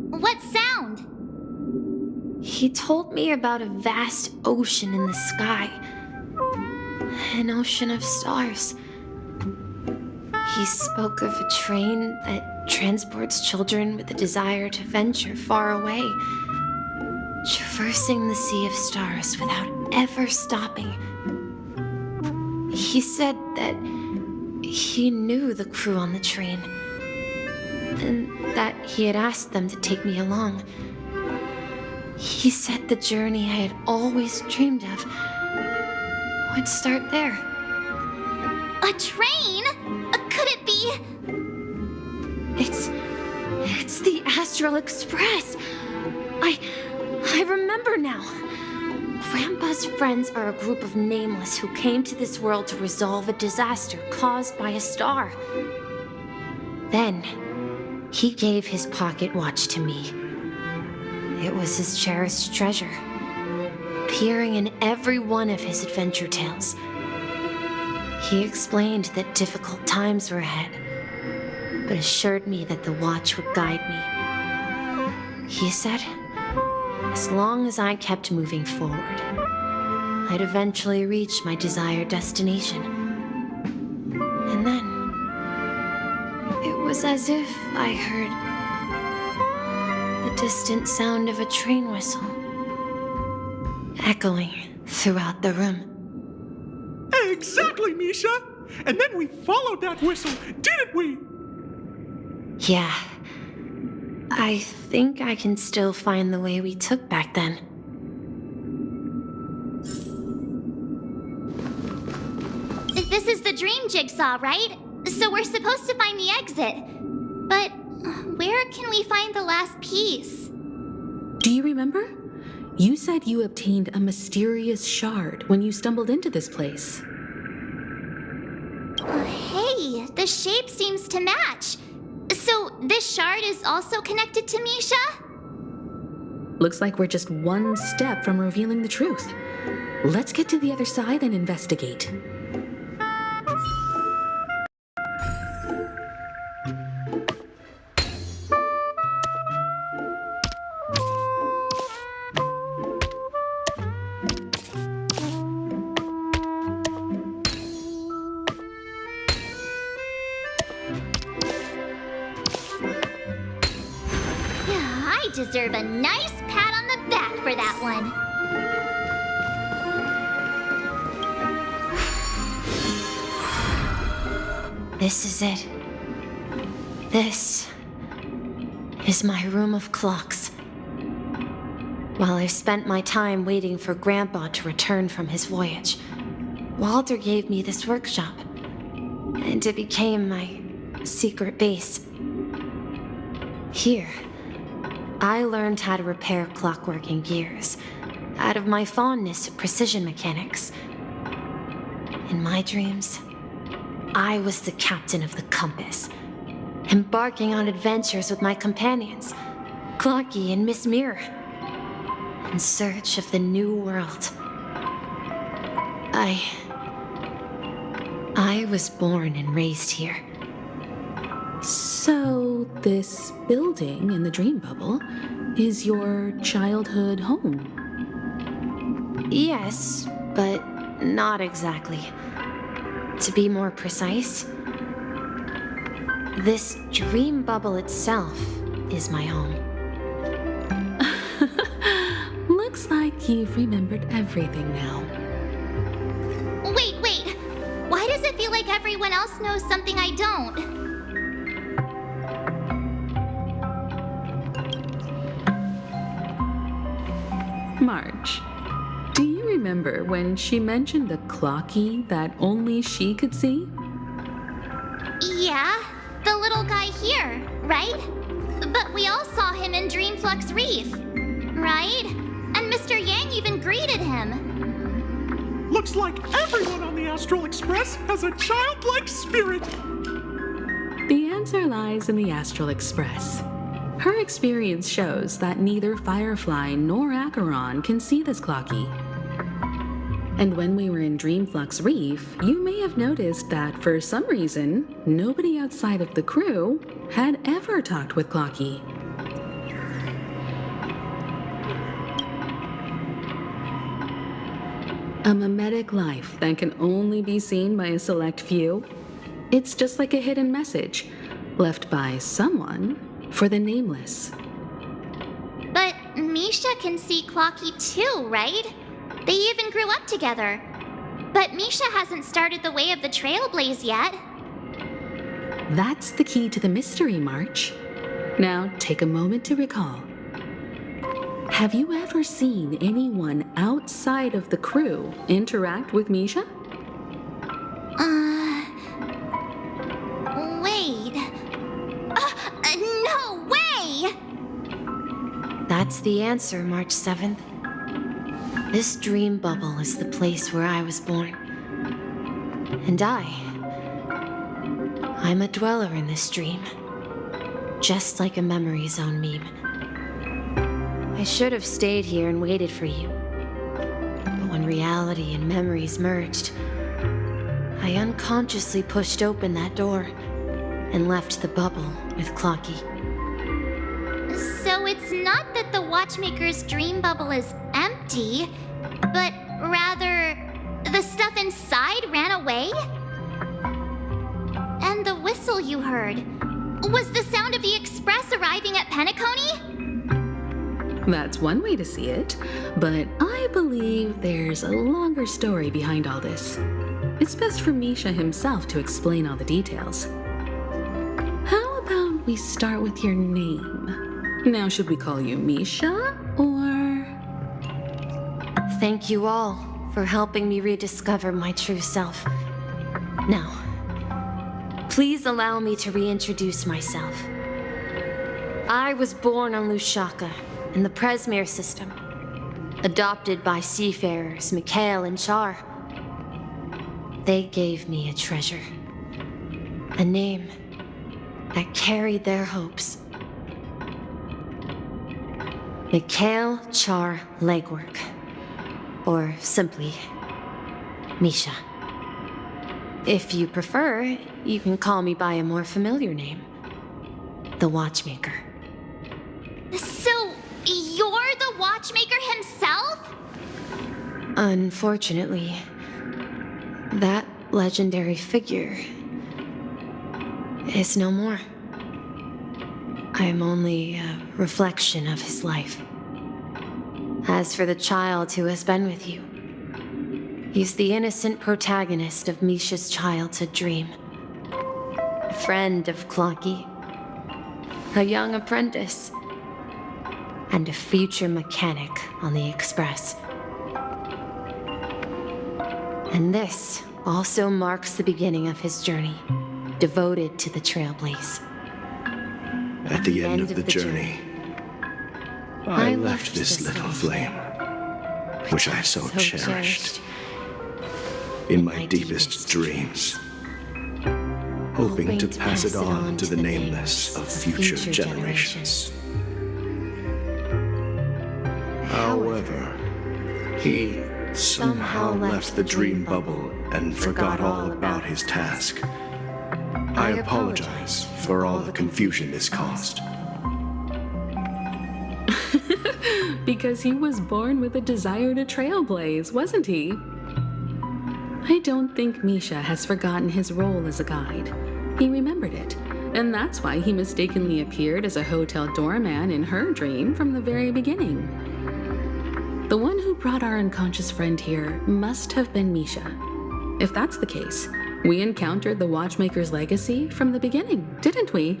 What sound? He told me about a vast ocean in the sky. An ocean of stars. He spoke of a train that transports children with a desire to venture far away, traversing the sea of stars without ever stopping. He said that he knew the crew on the train, and that he had asked them to take me along. He said the journey I had always dreamed of would start there. A train? Could it be? It's the Astral Express. I remember now. Grandpa's friends are a group of nameless who came to this world to resolve a disaster caused by a star. Then, he gave his pocket watch to me. It was his cherished treasure, appearing in every one of his adventure tales. He explained that difficult times were ahead, but assured me that the watch would guide me. He said, as long as I kept moving forward, I'd eventually reach my desired destination. And then, it was as if I heard the distant sound of a train whistle echoing throughout the room. Exactly, Misha! And then we followed that whistle, didn't we? Yeah. I think I can still find the way we took back then. This is the dream jigsaw, right? So we're supposed to find the exit. But where can we find the last piece? Do you remember? You said you obtained a mysterious shard when you stumbled into this place. Hey, the shape seems to match. So this shard is also connected to Misha? Looks like we're just one step from revealing the truth. Let's get to the other side and investigate. I deserve a nice pat on the back for that one. This is it. This is my room of clocks. While I spent my time waiting for Grandpa to return from his voyage, Walter gave me this workshop, and it became my secret base. Here, I learned how to repair clockwork and gears out of my fondness of precision mechanics. In my dreams, I was the captain of the compass, embarking on adventures with my companions, Clocky and Miss Mirror, in search of the new world. I was born and raised here. So, this building in the dream bubble is your childhood home? Yes, but not exactly. To be more precise, this dream bubble itself is my home. Looks like you've remembered everything now. Wait. Why does it feel like everyone else knows something I don't? March, do you remember when she mentioned a clocky that only she could see? Yeah, the little guy here, right? But we all saw him in Dreamflux Reef, right? And Mr. Yang even greeted him. Looks like everyone on the Astral Express has a childlike spirit. The answer lies in the Astral Express. Her experience shows that neither Firefly nor Acheron can see this clocky. And when we were in Dreamflux Reef, you may have noticed that for some reason, nobody outside of the crew had ever talked with Clocky. A mimetic life that can only be seen by a select few. It's just like a hidden message left by someone for the nameless. But Misha can see Clocky too, right? They even grew up together. But Misha hasn't started the way of the Trailblaze yet. That's the key to the mystery, March. Now take a moment to recall. Have you ever seen anyone outside of the crew interact with Misha? Wait. No way! That's the answer, March 7th. This dream bubble is the place where I was born. And I'm a dweller in this dream. Just like a memory zone meme. I should have stayed here and waited for you. But when reality and memories merged, I unconsciously pushed open that door and left the bubble with Clocky. So it's not that the Watchmaker's dream bubble is empty, but rather the stuff inside ran away? And the whistle you heard was the sound of the express arriving at Penacony? That's one way to see it, but I believe there's a longer story behind all this. It's best for Misha himself to explain all the details. How about we start with your name? Now, should we call you Misha, or... Thank you all for helping me rediscover my true self. Now, please allow me to reintroduce myself. I was born on Lushaka, in the Presmere system, adopted by seafarers Mikhail and Char. They gave me a treasure, a name that carried their hopes. Mikhail Char Legwork, or simply Misha. If you prefer, you can call me by a more familiar name, the Watchmaker. So, you're the Watchmaker himself? Unfortunately, that legendary figure is no more. I'm only a reflection of his life. As for the child who has been with you, he's the innocent protagonist of Misha's childhood dream. A friend of Clocky, a young apprentice, and a future mechanic on the Express. And this also marks the beginning of his journey, devoted to the Trailblaze. At the end of the journey, I left this little flame, which I so cherished, in my deepest dreams, hoping to pass it on to the nameless of future generations. However, he somehow left the dream bubble and forgot all about his task. I apologize for all the confusion this caused. Because he was born with a desire to trailblaze, wasn't he? I don't think Misha has forgotten his role as a guide. He remembered it, and that's why he mistakenly appeared as a hotel doorman in her dream from the very beginning. The one who brought our unconscious friend here must have been Misha. If that's the case, we encountered the Watchmaker's legacy from the beginning, didn't we?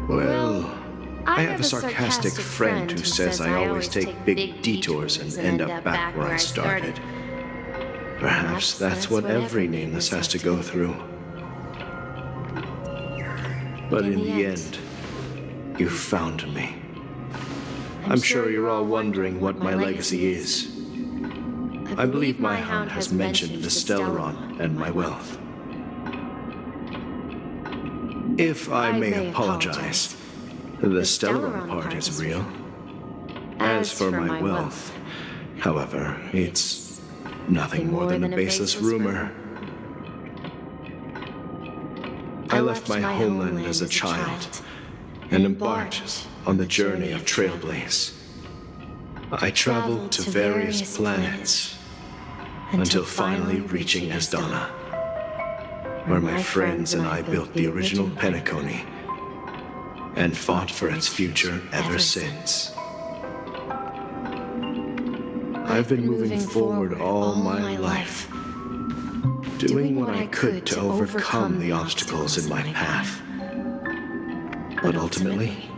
Well, I have a sarcastic friend who says I always take big detours and end up back where I started. Perhaps that's what every nameless has to go through. But in the end, you found me. I'm sure you're all wondering what my legacy is. I believe my hound has mentioned the Stellaron and my wealth. If I may apologize, the Stellaron part is real. As for my wealth, however, it's nothing more than a baseless rumor. I left my homeland as a child and embarked on the journey of Trailblaze. I traveled to various planets until finally reaching Asdana, where my friends and I built the original Penacony and fought for its future ever since. I've been moving forward all my life, doing what I could to overcome the obstacles in my path. But ultimately,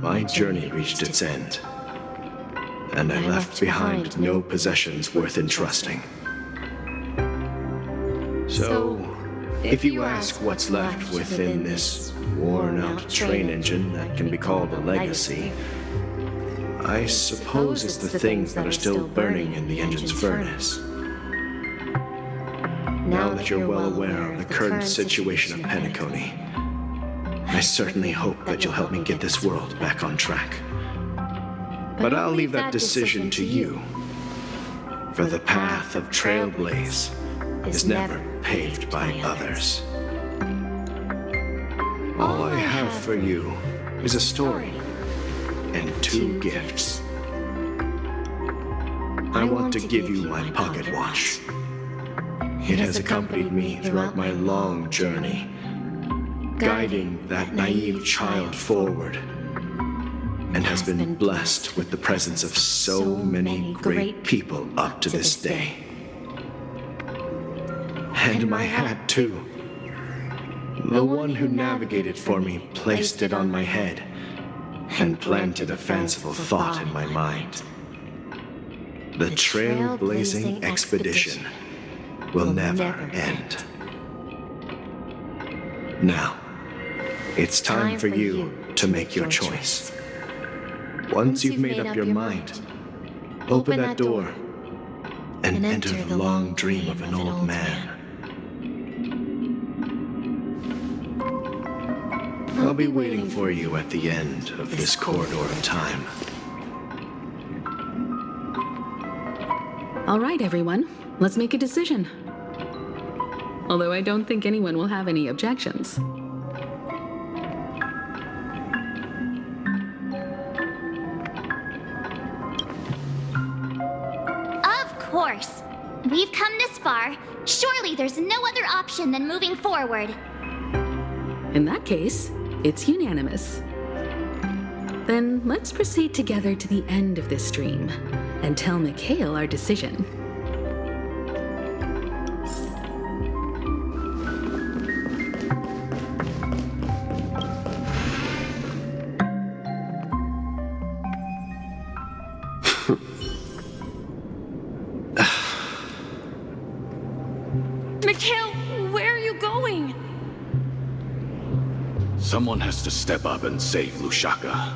my journey reached its end, and I left behind no possessions worth entrusting. So, if you ask what's left within this worn-out train engine that can be called a legacy, I suppose it's the things that are still burning in the engine's furnace. Now that you're well aware of the current situation of Penacony, I certainly hope that you'll help me get this world back on track. But I'll leave that decision to you, for the path of Trailblaze is never paved by others. All I have for you is a story and 2 gifts. I want to give you my pocket watch. It has accompanied me throughout my long journey, guiding that naive child forward, and has been blessed with the presence of so many great people up to this day. And my hat, too. The one who navigated for me placed it on my head and planted a fanciful thought in my mind. The trailblazing expedition will never end. Now, it's time for you to make your choice. Once you've made up your mind, open that door and enter the long dream of an old man. I'll be waiting for you at the end of this corridor of time. All right, everyone. Let's make a decision. Although I don't think anyone will have any objections. Of course. We've come this far. Surely there's no other option than moving forward. In that case, it's unanimous. Then let's proceed together to the end of this stream and tell Mikhail our decision. Mikhail, where are you going? Someone has to step up and save Lushaka.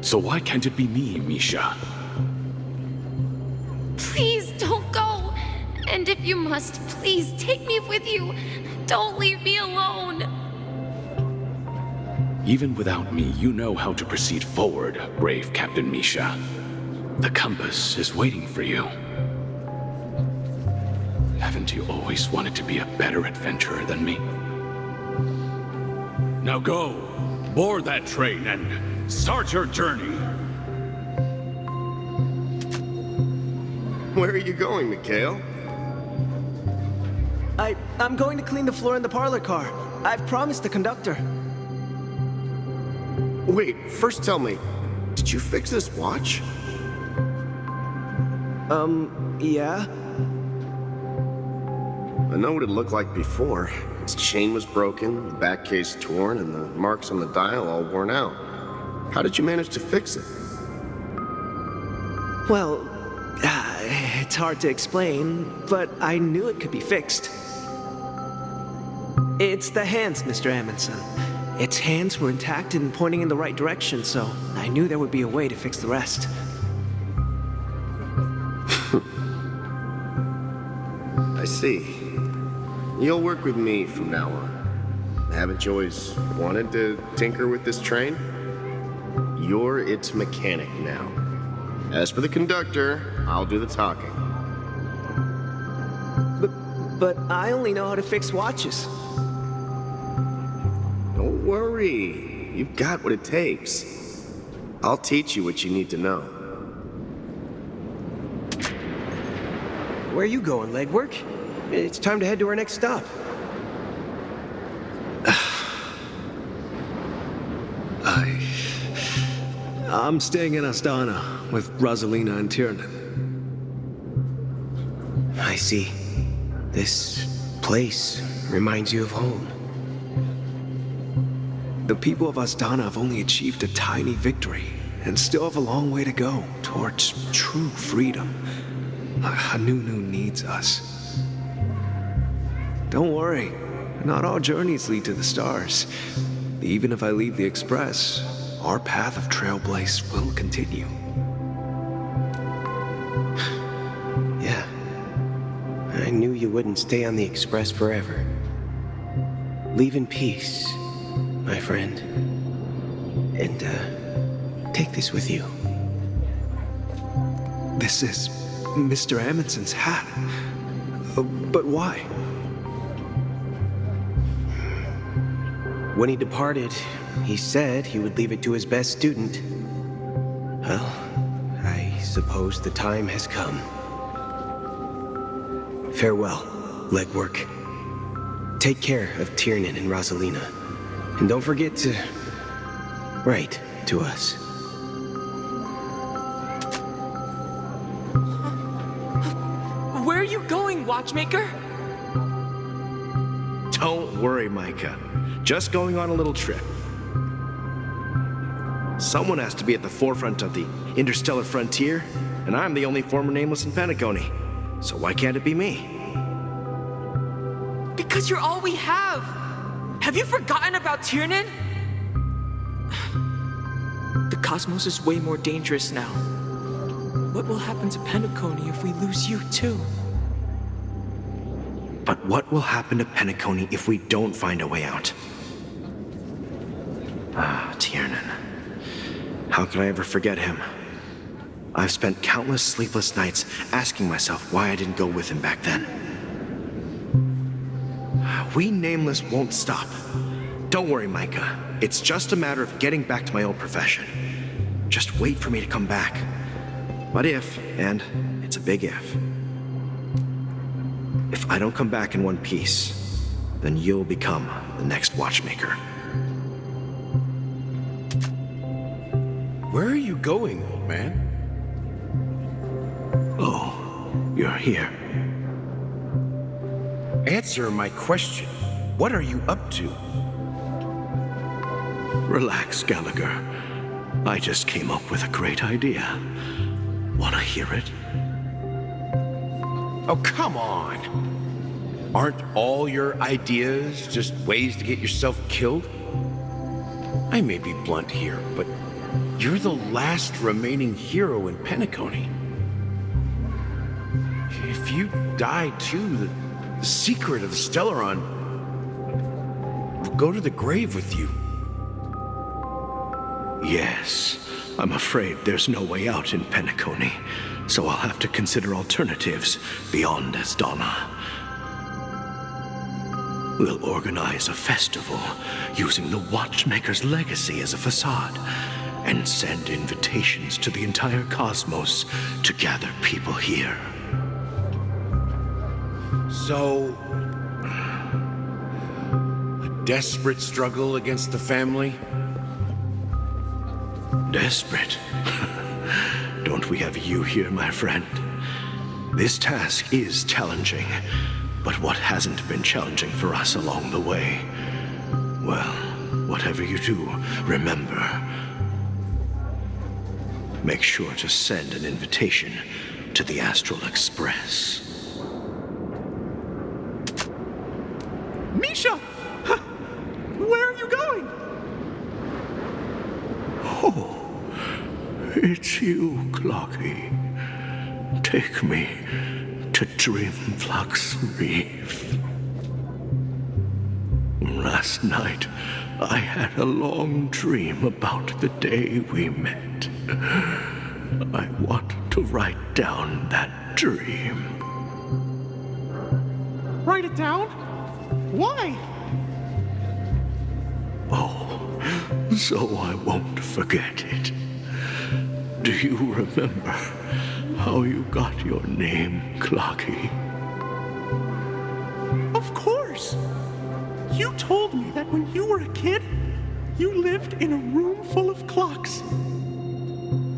So why can't it be me, Misha? Please don't go. And if you must, please take me with you. Don't leave me alone. Even without me, you know how to proceed forward, brave Captain Misha. The compass is waiting for you. Haven't you always wanted to be a better adventurer than me? Now go, board that train and start your journey. Where are you going, Mikhail? I'm going to clean the floor in the parlor car. I've promised the conductor. Wait, first tell me, did you fix this watch? Yeah? I know what it looked like before. Its chain was broken, the back case torn, and the marks on the dial all worn out. How did you manage to fix it? Well, it's hard to explain, but I knew it could be fixed. It's the hands, Mr. Amundsen. Its hands were intact and pointing in the right direction, so I knew there would be a way to fix the rest. I see. You'll work with me from now on. Haven't you always wanted to tinker with this train? You're its mechanic now. As for the conductor, I'll do the talking. But I only know how to fix watches. Don't worry. You've got what it takes. I'll teach you what you need to know. Where are you going, legwork? It's time to head to our next stop. I'm staying in Astana with Rosalina and Tiernan. I see. This place reminds you of home. The people of Astana have only achieved a tiny victory and still have a long way to go towards true freedom. Hanunu needs us. Don't worry, not all journeys lead to the stars. Even if I leave the Express, our path of trailblaze will continue. Yeah, I knew you wouldn't stay on the Express forever. Leave in peace, my friend. And, take this with you. This is Mr. Amundsen's hat. But why? When he departed, he said he would leave it to his best student. Well, I suppose the time has come. Farewell, legwork. Take care of Tiernan and Rosalina. And don't forget to write to us. Where are you going, Watchmaker? Don't worry, Micah. Just going on a little trip. Someone has to be at the forefront of the interstellar frontier, and I'm the only former nameless in Penacony. So why can't it be me? Because you're all we have. Have you forgotten about Tiernan? The cosmos is way more dangerous now. What will happen to Penacony if we lose you too? But what will happen to Penacony if we don't find a way out? Ah, Tiernan. How could I ever forget him? I've spent countless sleepless nights asking myself why I didn't go with him back then. We Nameless won't stop. Don't worry, Micah. It's just a matter of getting back to my old profession. Just wait for me to come back. But if, and it's a big if I don't come back in one piece, then you'll become the next Watchmaker. Where are you going, old man? Oh, you're here. Answer my question. What are you up to? Relax, Gallagher. I just came up with a great idea. Wanna hear it? Oh, come on. Aren't all your ideas just ways to get yourself killed? I may be blunt here, but you're the last remaining hero in Penacony. If you die too, the secret of the Stellaron will go to the grave with you. Yes, I'm afraid there's no way out in Penacony, so I'll have to consider alternatives beyond Astana. We'll organize a festival using the Watchmaker's legacy as a facade and send invitations to the entire cosmos to gather people here. So, a desperate struggle against the family? Desperate? Don't we have you here, my friend? This task is challenging, but what hasn't been challenging for us along the way? Well, whatever you do, remember, make sure to send an invitation to the Astral Express. Misha! Where are you going? Oh, it's you, Clocky. Take me to Dreamflux Reef. Last night, I had a long dream about the day we met. I want to write down that dream. Write it down? Why? Oh, so I won't forget it. Do you remember how you got your name, Clocky? Of course! You told me that when you were a kid, you lived in a room full of clocks.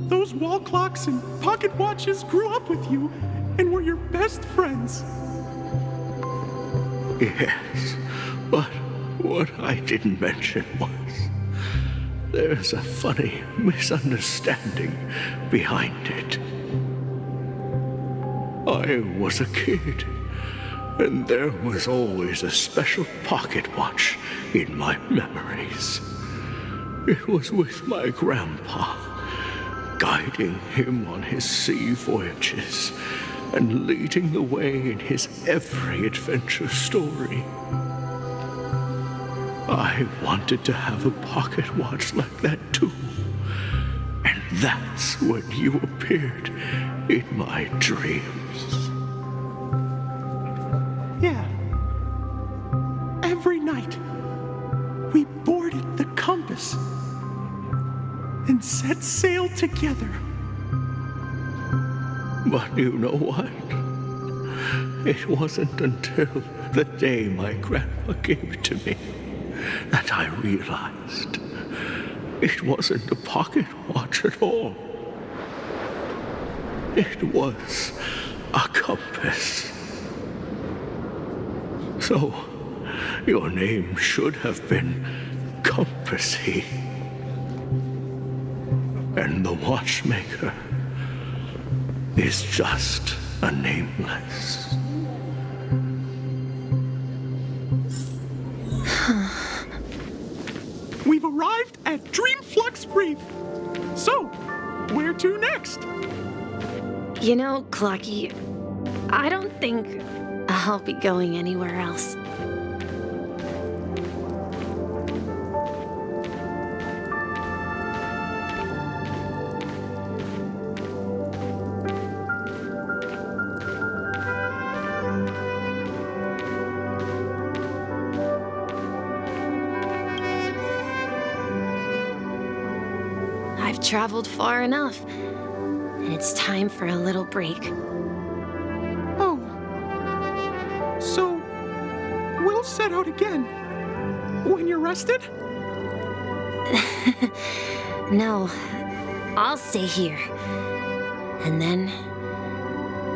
Those wall clocks and pocket watches grew up with you and were your best friends. Yes, but what I didn't mention was there's a funny misunderstanding behind it. I was a kid, and there was always a special pocket watch in my memories. It was with my grandpa, guiding him on his sea voyages and leading the way in his every adventure story. I wanted to have a pocket watch like that too. And that's when you appeared in my dreams. Yeah. Every night, we boarded the compass and set sail together. But you know what? It wasn't until the day my grandpa gave it to me that I realized it wasn't a pocket watch at all. It was a compass. So, your name should have been Compassy. And the Watchmaker is just a nameless. We've arrived at Dreamflux Reef. So, where to next? You know, Clocky, I don't think I'll be going anywhere else. I've traveled far enough, and it's time for a little break. Oh. So, we'll set out again. When you're rested? No, I'll stay here. And then,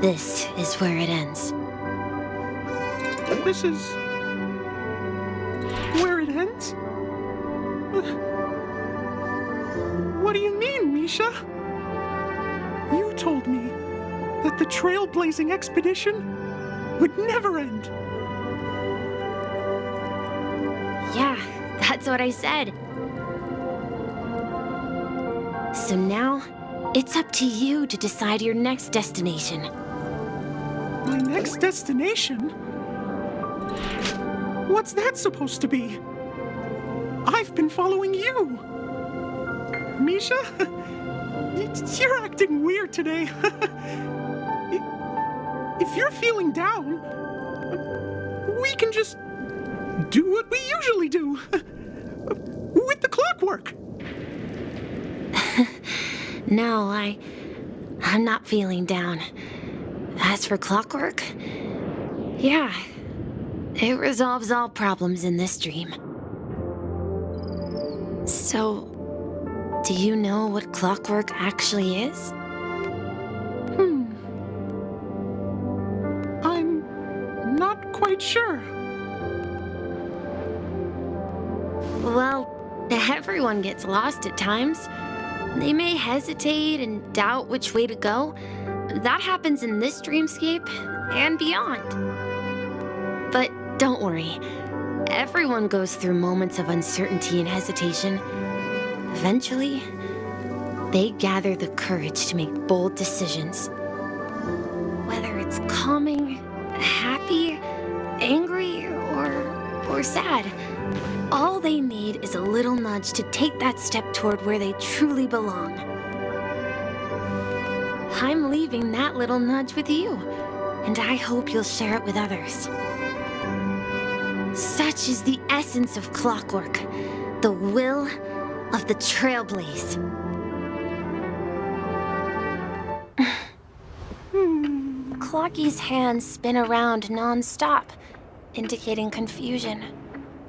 this is where it ends. This is where it ends? What do you mean, Misha? You told me that the trailblazing expedition would never end. Yeah, that's what I said. So now, it's up to you to decide your next destination. My next destination? What's that supposed to be? I've been following you. Misha? You're acting weird today. If you're feeling down, we can just do what we usually do. With the clockwork. No, I'm not feeling down. As for clockwork, yeah, it resolves all problems in this dream. So, do you know what clockwork actually is? I'm not quite sure. Well, everyone gets lost at times. They may hesitate and doubt which way to go. That happens in this dreamscape and beyond. But don't worry. Everyone goes through moments of uncertainty and hesitation. Eventually, they gather the courage to make bold decisions. Whether it's calming, happy, angry, or sad, all they need is a little nudge to take that step toward where they truly belong. I'm leaving that little nudge with you, and I hope you'll share it with others. Such is the essence of clockwork, the will of the Trailblaze. Clocky's hands spin around non-stop, indicating confusion,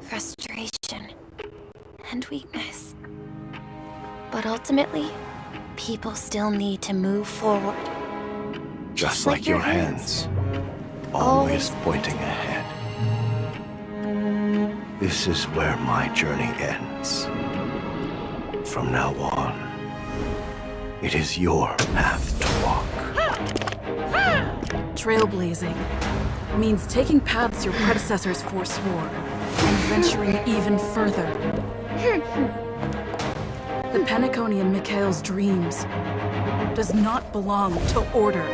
frustration, and weakness. But ultimately, people still need to move forward. Just like your hands, always pointing ahead. This is where my journey ends. From now on, it is your path to walk. Trailblazing means taking paths your predecessors forswore and venturing even further. The Penacony in Mikhail's dreams does not belong to order.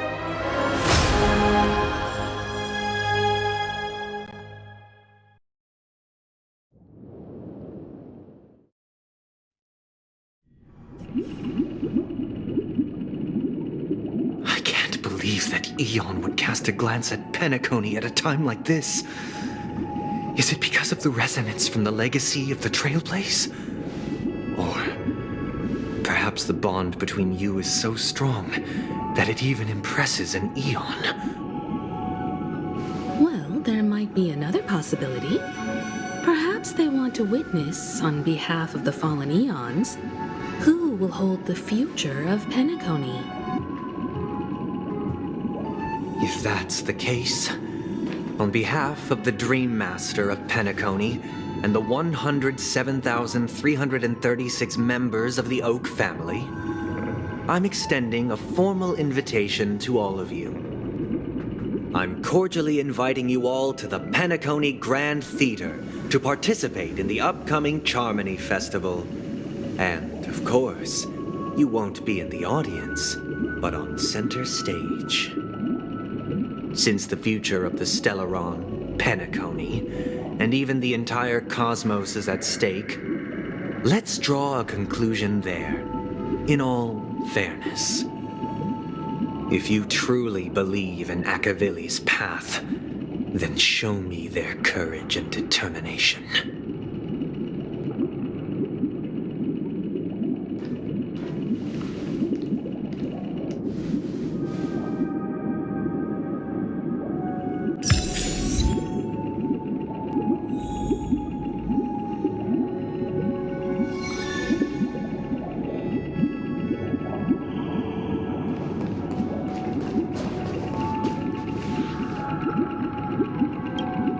I can't believe that Eon would cast a glance at Penacony at a time like this. Is it because of the resonance from the legacy of the Trailblaze? Or perhaps the bond between you is so strong that it even impresses an Eon? Well, there might be another possibility. Perhaps they want to witness, on behalf of the fallen Eons, who will hold the future of Penacony. If that's the case, on behalf of the Dream Master of Penacony and the 107,336 members of the Oak family, I'm extending a formal invitation to all of you. I'm cordially inviting you all to the Penacony Grand Theater to participate in the upcoming Charmony Festival. And, of course, you won't be in the audience, but on center stage. Since the future of the Stellaron, Penacony, and even the entire cosmos is at stake, let's draw a conclusion there, in all fairness. If you truly believe in Akavili's path, then show me their courage and determination.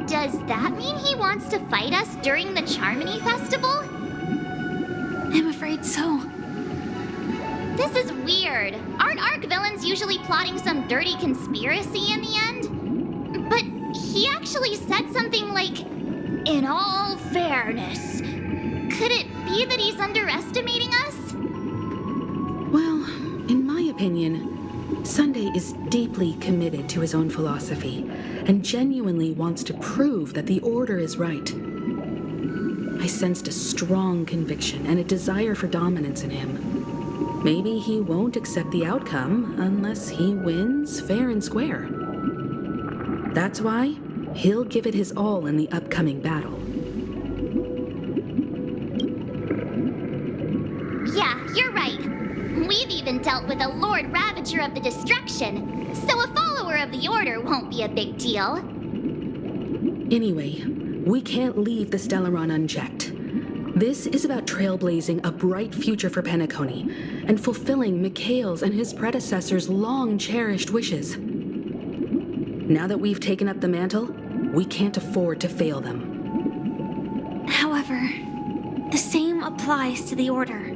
Does that mean he wants to fight us during the Charmony Festival? I'm afraid so. This is weird. Aren't Arc villains usually plotting some dirty conspiracy in the end? But he actually said something like, "in all fairness." Could it be that he's underestimating us? Well, in my opinion, Sunday is deeply committed to his own philosophy and genuinely wants to prove that the Order is right. I sensed a strong conviction and a desire for dominance in him. Maybe he won't accept the outcome unless he wins fair and square. That's why he'll give it his all in the upcoming battle. Yeah, you're right. We've even dealt with a Lord Ravager of the Destruction, so a follower of the Order won't be a big deal. Anyway, we can't leave the Stellaron unchecked. This is about trailblazing a bright future for Penacony and fulfilling Mikhail's and his predecessors' long-cherished wishes. Now that we've taken up the mantle, we can't afford to fail them. However, the same applies to the Order.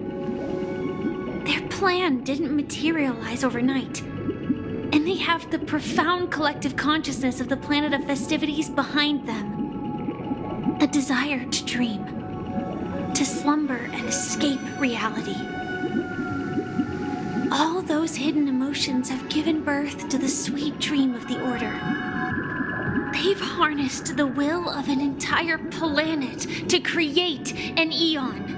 their plan didn't materialize overnight. And they have the profound collective consciousness of the planet of festivities behind them. A desire to dream, to slumber and escape reality. All those hidden emotions have given birth to the sweet dream of the Order. They've harnessed the will of an entire planet to create an eon.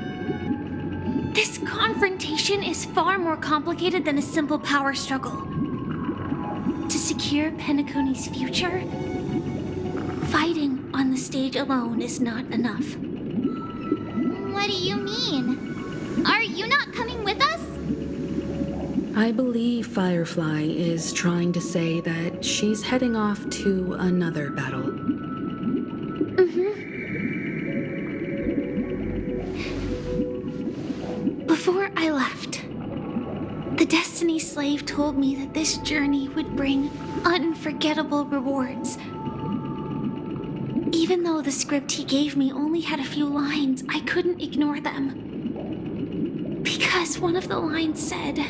This confrontation is far more complicated than a simple power struggle. To secure Penacony's future, fighting on the stage alone is not enough. What do you mean? Are you not coming with us? I believe Firefly is trying to say that she's heading off to another battle. Before I left, the Destiny Slave told me that this journey would bring unforgettable rewards. Even though the script he gave me only had a few lines, I couldn't ignore them. Because one of the lines said,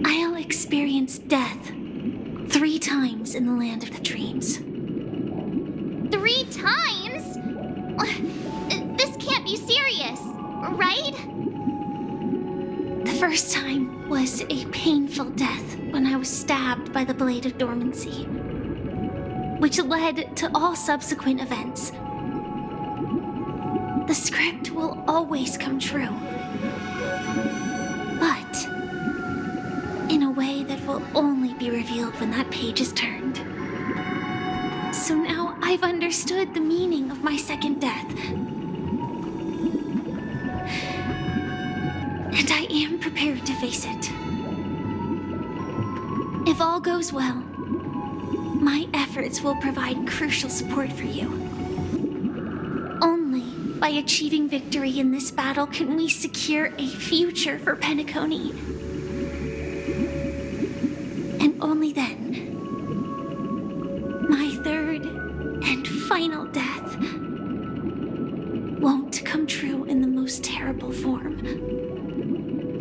"I'll experience death 3 times in the land of the dreams." 3 times? This can't be serious, right? The first time was a painful death when I was stabbed by the Blade of Dormancy, which led to all subsequent events. The script will always come true, but in a way that will only be revealed when that page is turned. So now I've understood the meaning of my second death. And I am prepared to face it. If all goes well, my efforts will provide crucial support for you. Only by achieving victory in this battle can we secure a future for Penacony. And only then, my third and final death won't come true in the most terrible form.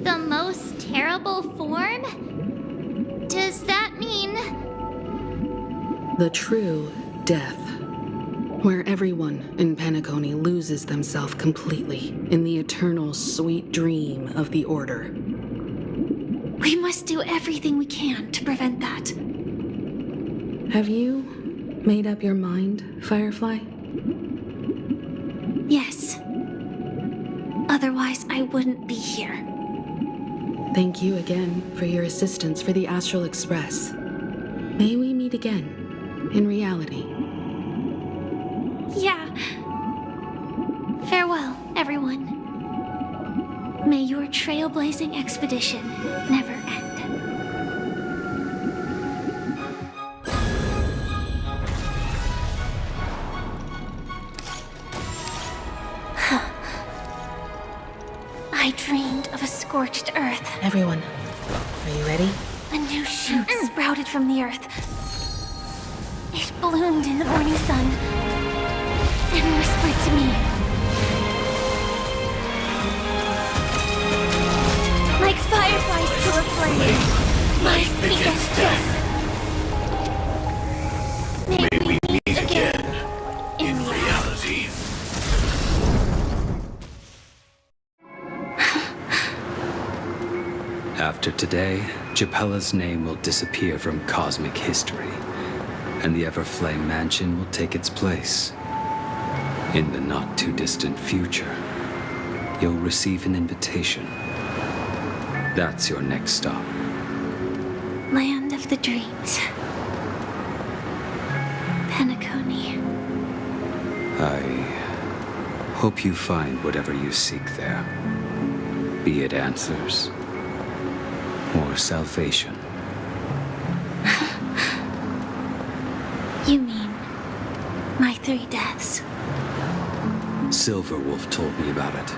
The most terrible form? Does that mean... The true death, where everyone in Penacony loses themselves completely in the eternal sweet dream of the Order. We must do everything we can to prevent that. Have you made up your mind, Firefly? Yes. Otherwise, I wouldn't be here. Thank you again for your assistance for the Astral Express. May we meet again, in reality. Yeah. Farewell, everyone. May your trailblazing expedition never end. I dreamed of a scorched earth. Everyone, are you ready? A new shoot sprouted from the earth. It bloomed in the morning sun and whispered to me. Like fireflies to a flame, life begets death. May we meet again in reality. After today, Japella's name will disappear from cosmic history, and the Everflame Mansion will take its place. In the not-too-distant future, you'll receive an invitation. That's your next stop. Land of the dreams. Penacony. I hope you find whatever you seek there. Be it answers or salvation. You mean my 3 deaths? Silverwolf told me about it.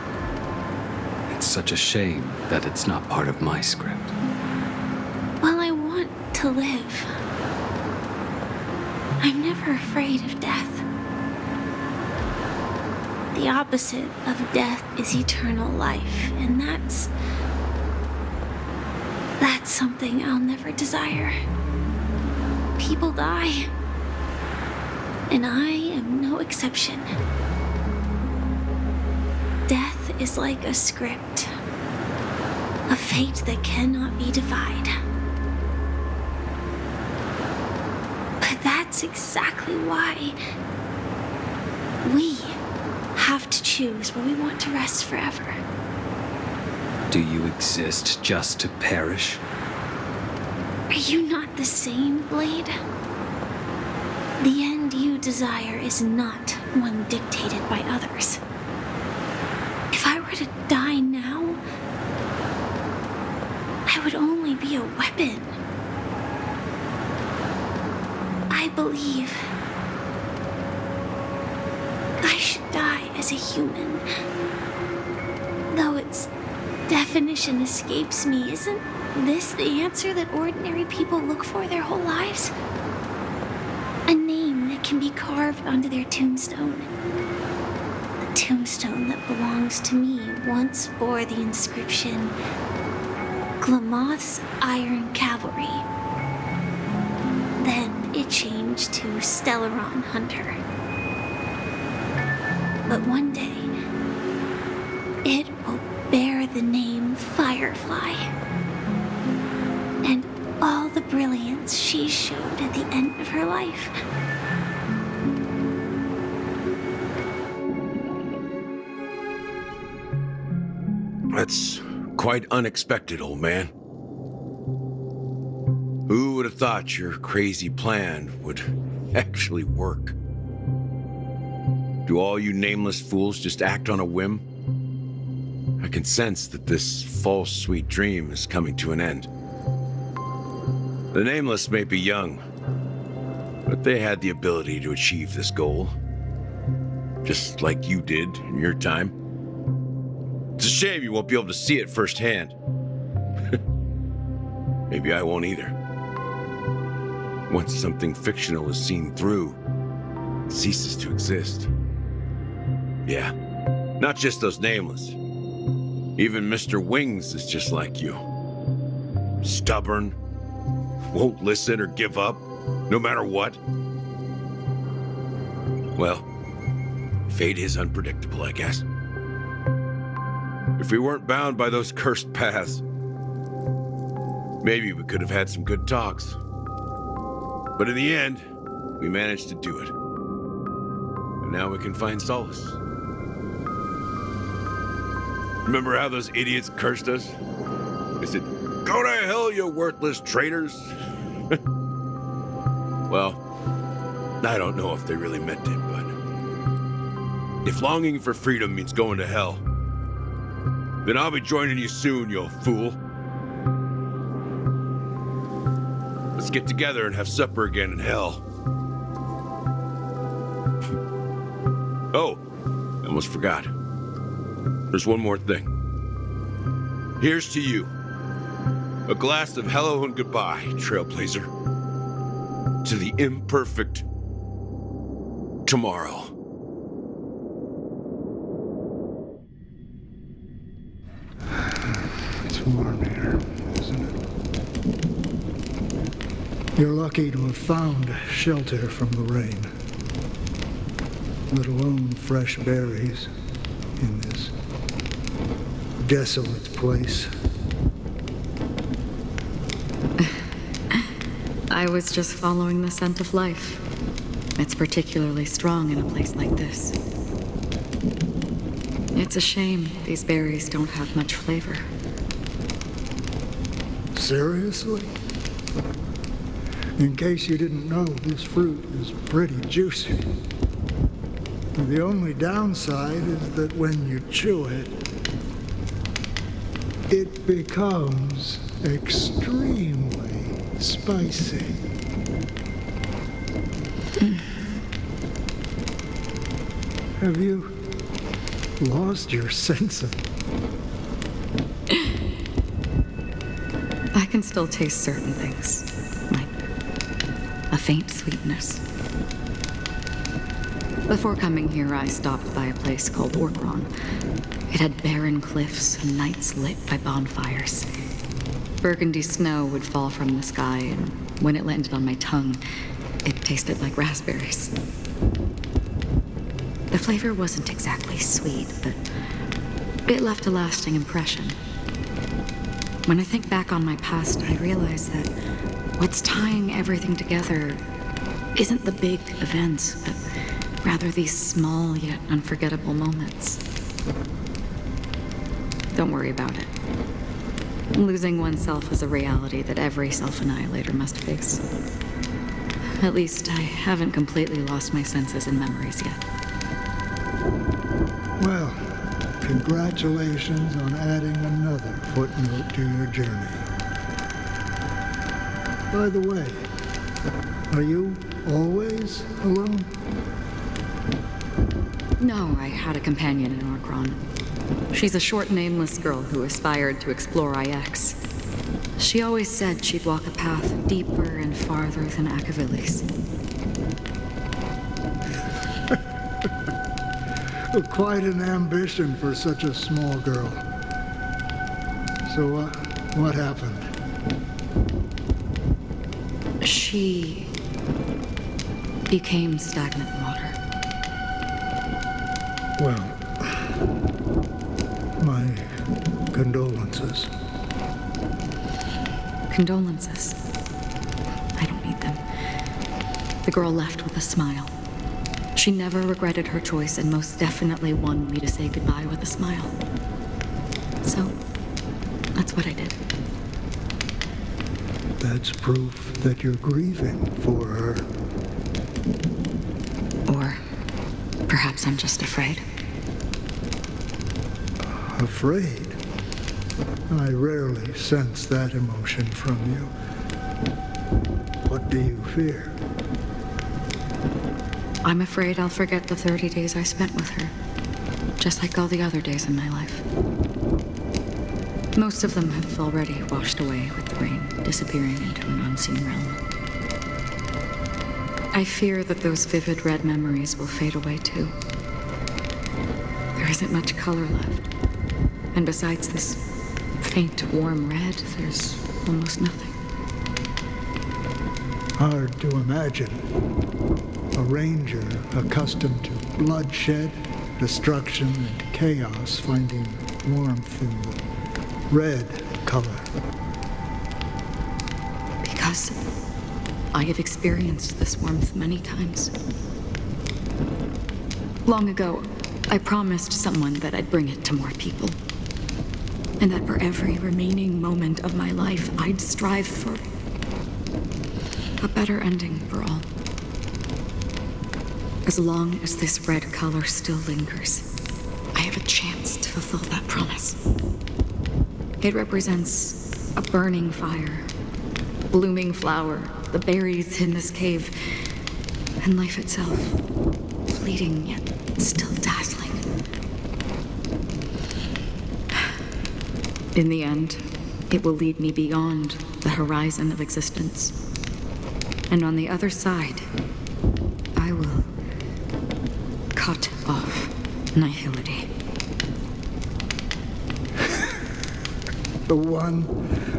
It's such a shame that it's not part of my script. Well, I want to live. I'm never afraid of death. The opposite of death is eternal life, and that's That's something I'll never desire. People die. And I am no exception. Death is like a script. A fate that cannot be defied. But that's exactly why we have to choose where we want to rest forever. Do you exist just to perish? Are you not the same, Blade? The end you desire is not one dictated by others. If I were to die now, I would only be a weapon. I believe I should die as a human. Though its definition escapes me, isn't this the answer that ordinary people look for their whole lives? A name that can be carved onto their tombstone. The tombstone that belongs to me once bore the inscription, Glamoth's Iron Cavalry. Then it changed to Stellaron Hunter. But one day, it will bear the name Firefly. And all the brilliance she showed at the end of her life. That's quite unexpected, old man. Who would have thought your crazy plan would actually work? Do all you nameless fools just act on a whim? I can sense that this false sweet dream is coming to an end. The nameless may be young, but they had the ability to achieve this goal. Just like you did in your time. It's a shame you won't be able to see it firsthand. Maybe I won't either. Once something fictional is seen through, it ceases to exist. Yeah, not just those nameless. Even Mr. Wings is just like you. Stubborn, won't listen or give up, no matter what. Well, fate is unpredictable, I guess. If we weren't bound by those cursed paths, maybe we could have had some good talks. But in the end, we managed to do it. And now we can find solace. Remember how those idiots cursed us? They said, "Go to hell, you worthless traitors." Well, I don't know if they really meant it, but if longing for freedom means going to hell, then I'll be joining you soon, you fool. Let's get together and have supper again in hell. Oh, I almost forgot. There's one more thing. Here's to you. A glass of hello and goodbye, Trailblazer. To the imperfect tomorrow. It's warm here, isn't it? You're lucky to have found shelter from the rain. Let alone fresh berries in this desolate place. I was just following the scent of life. It's particularly strong in a place like this. It's a shame these berries don't have much flavor. Seriously? In case you didn't know, this fruit is pretty juicy. The only downside is that when you chew it, it becomes extremely spicy. Have you lost your sense of... I can still taste certain things, like a faint sweetness. Before coming here, I stopped by a place called Orkron. It had barren cliffs and nights lit by bonfires. burgundy snow would fall from the sky, and when it landed on my tongue, it tasted like raspberries. The flavor wasn't exactly sweet, but it left a lasting impression. When I think back on my past, I realize that what's tying everything together isn't the big events, but rather these small yet unforgettable moments. Don't worry about it. Losing oneself is a reality that every self-annihilator must face. At least I haven't completely lost my senses and memories yet. Well, congratulations on adding another footnote to your journey. By the way, are you always alone? No, I had a companion in Orkron. She's a short, nameless girl who aspired to explore IX. She always said she'd walk a path deeper and farther than Akavilis. Quite an ambition for such a small girl. So, what happened? She became stagnant water. Well, my condolences. Condolences. I don't need them. The girl left with a smile. She never regretted her choice and most definitely wanted me to say goodbye with a smile. So, that's what I did. That's proof that you're grieving for her. Or perhaps I'm just afraid. Afraid? I rarely sense that emotion from you. What do you fear? I'm afraid I'll forget the 30 days I spent with her, just like all the other days in my life. Most of them have already washed away with the rain, disappearing into an unseen realm. I fear that those vivid red memories will fade away too. There isn't much color left, and besides this faint, warm red, there's almost nothing. Hard to imagine. A ranger accustomed to bloodshed, destruction, and chaos finding warmth in the red color. Because I have experienced this warmth many times. Long ago, I promised someone that I'd bring it to more people. And that for every remaining moment of my life, I'd strive for a better ending for all. As long as this red color still lingers, I have a chance to fulfill that promise. It represents a burning fire, blooming flower, the berries in this cave, and life itself, fleeting yet still dazzling. In the end, it will lead me beyond the horizon of existence. And on the other side, I will cut off nihility. The one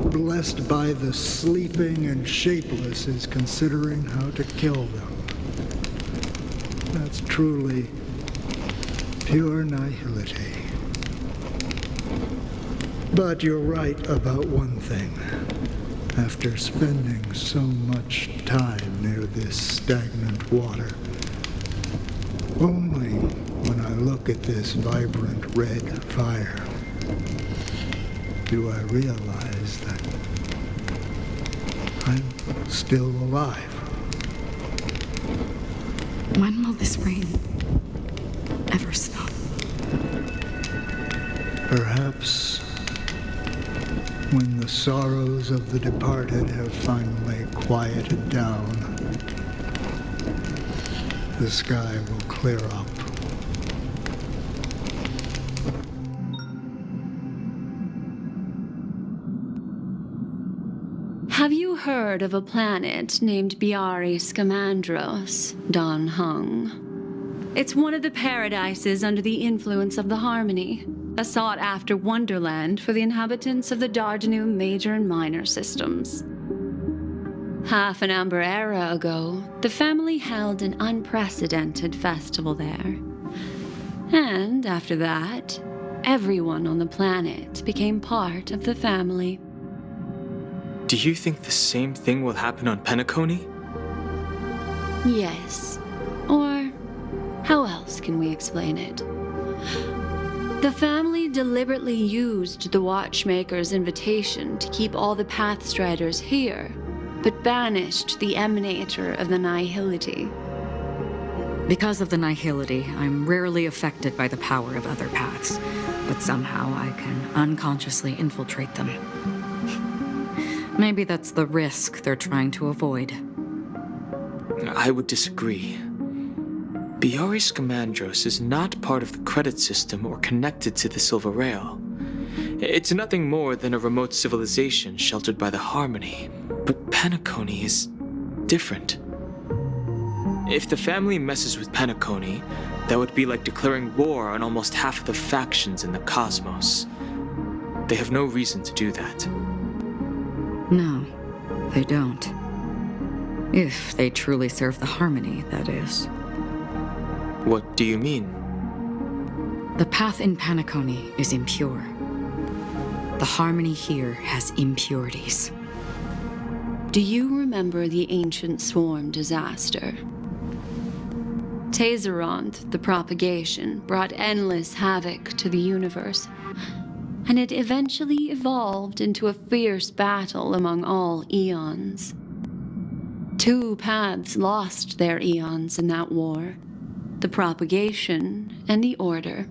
blessed by the sleeping and shapeless is considering how to kill them. That's truly pure nihility. But you're right about one thing. After spending so much time near this stagnant water, only when I look at this vibrant red fire do I realize that I'm still alive. When will this rain ever stop? Perhaps when the sorrows of the departed have finally quieted down, the sky will clear up. Have you heard of a planet named Biari Scamandros, Don Hung? It's one of the paradises under the influence of the Harmony, a sought-after wonderland for the inhabitants of the Dardanu major and minor systems. Half an Amber Era ago, the family held an unprecedented festival there. And after that, everyone on the planet became part of the family. Do you think the same thing will happen on Penacony? Yes. Or how else can we explain it? The family deliberately used the Watchmaker's invitation to keep all the Pathstriders here, but banished the Emanator of the Nihility. Because of the Nihility, I'm rarely affected by the power of other paths, but somehow I can unconsciously infiltrate them. Maybe that's the risk they're trying to avoid. I would disagree. Biaris Scamandros is not part of the credit system or connected to the Silver Rail. It's nothing more than a remote civilization sheltered by the Harmony. But Penacony is different. If the family messes with Penacony, that would be like declaring war on almost half of the factions in the cosmos. They have no reason to do that. No, they don't. If they truly serve the Harmony, that is. What do you mean? The path in Penacony is impure. The Harmony here has impurities. Do you remember the ancient swarm disaster? Tazeront, the propagation, brought endless havoc to the universe, and it eventually evolved into a fierce battle among all eons. 2 paths lost their eons in that war, the propagation and the order.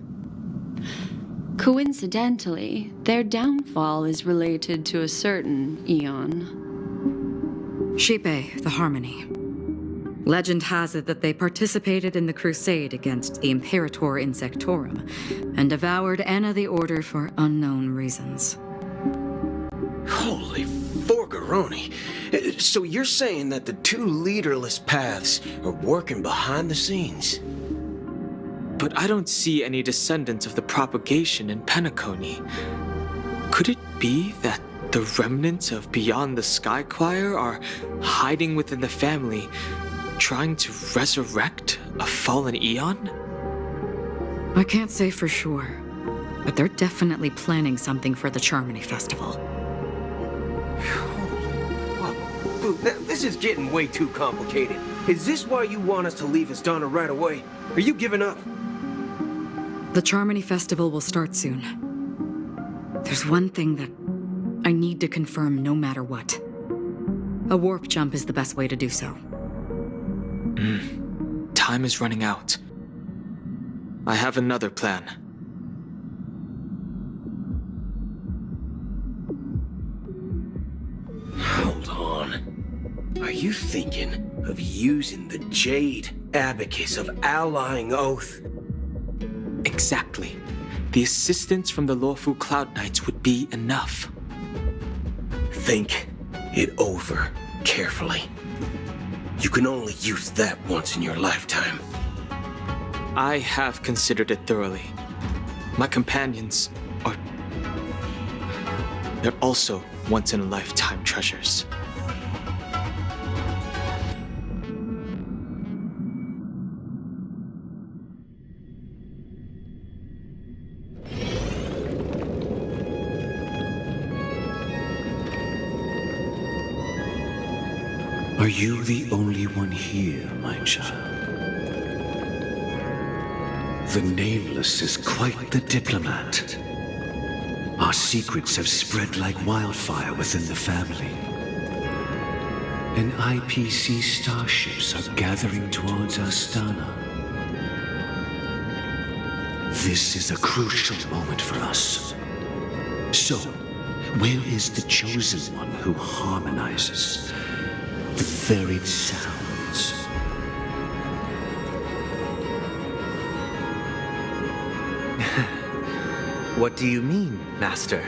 Coincidentally, their downfall is related to a certain eon. Shipe, the Harmony. Legend has it that they participated in the crusade against the Imperator Insectorum and devoured Anna the Order for unknown reasons. Holy forgaroni. So you're saying that the 2 leaderless paths are working behind the scenes? But I don't see any descendants of the propagation in Penacony. Could it be that the remnants of Beyond the Sky Choir are hiding within the family, trying to resurrect a fallen eon? I can't say for sure, but they're definitely planning something for the Charmony Festival. Dude, this is getting way too complicated. Is this why you want us to leave Astana right away? Are you giving up? The Charmony Festival will start soon. There's one thing that I need to confirm no matter what. A warp jump is the best way to do so. Time is running out. I have another plan. Hold on. Are you thinking of using the Jade Abacus of Allying Oath? Exactly. The assistance from the Lawful Cloud Knights would be enough. Think it over carefully. You can only use that once in your lifetime. I have considered it thoroughly. My companions are... they're also once-in-a-lifetime treasures. Are you the only one here, my child? The Nameless is quite the diplomat. Our secrets have spread like wildfire within the family. And IPC starships are gathering towards Astana. This is a crucial moment for us. So, where is the chosen one who harmonizes the varied sounds? What do you mean, Master?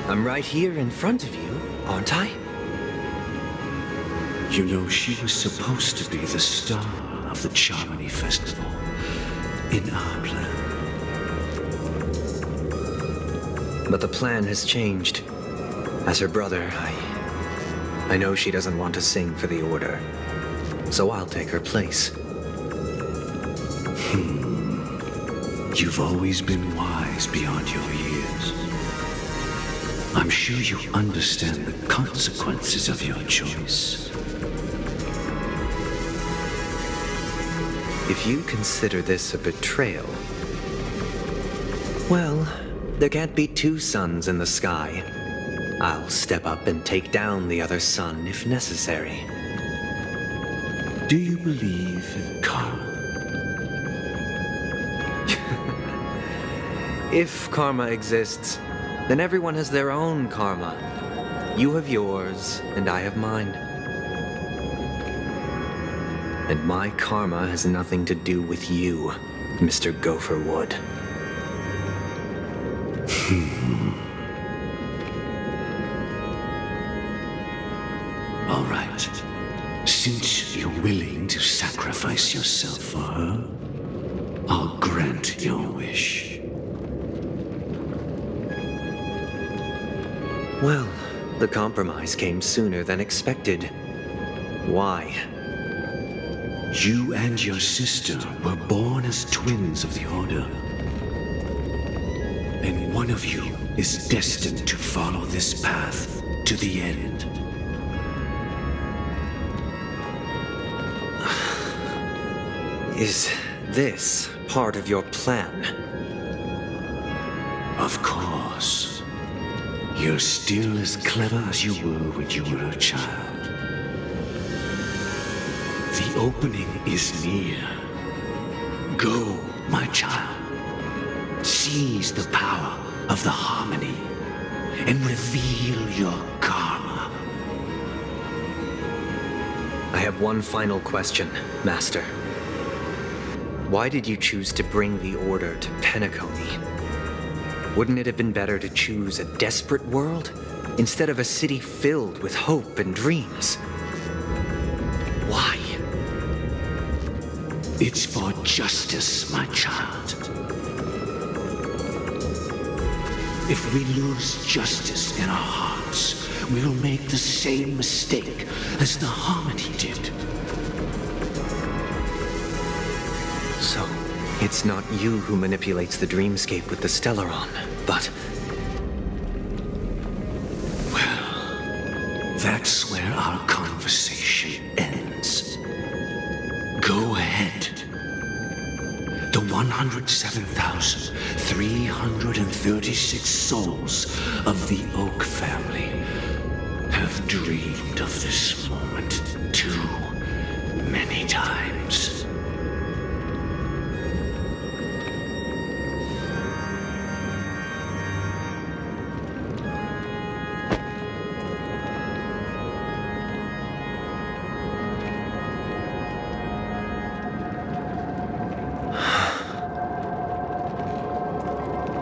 I'm right here in front of you, aren't I? You know, she was supposed to be the star of the Charmony Festival in our plan. But the plan has changed. As her brother, I know she doesn't want to sing for the Order. So I'll take her place. You've always been wise beyond your years. I'm sure you understand the consequences of your choice. If you consider this a betrayal, well, there can't be two suns in the sky. I'll step up and take down the other sun if necessary. Do you believe in karma? If karma exists, then everyone has their own karma. You have yours, and I have mine. And my karma has nothing to do with you, Mr. Gopherwood. All right. Since you're willing to sacrifice yourself for her, I'll grant your wish. Well, the compromise came sooner than expected. Why? You and your sister were born as twins of the Order. And one of you is destined to follow this path to the end. Is this part of your plan? Of course. You're still as clever as you were when you were a child. The opening is near. Go, my child. Seize the power of the harmony and reveal your karma. I have one final question, Master. Why did you choose to bring the Order to Penacony? Wouldn't it have been better to choose a desperate world instead of a city filled with hope and dreams? Why? It's for justice, my child. If we lose justice in our hearts, we'll make the same mistake as the Harmony did. So, it's not you who manipulates the dreamscape with the Stellaron, but... Well, that's where our conversation ends. Go ahead. The 107,336 souls of the Oak family have dreamed of this moment too many times.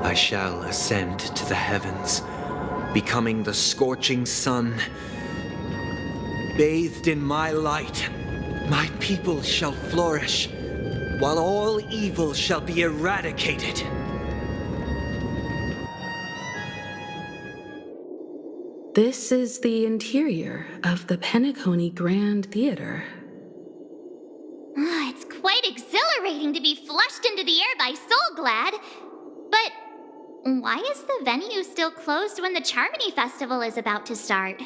I shall ascend to the heavens, becoming the scorching sun. Bathed in my light, my people shall flourish, while all evil shall be eradicated. This is the interior of the Penacony Grand Theater. It's quite exhilarating to be flushed into the air by Soulglad. But why is the venue still closed when the Charmony Festival is about to start?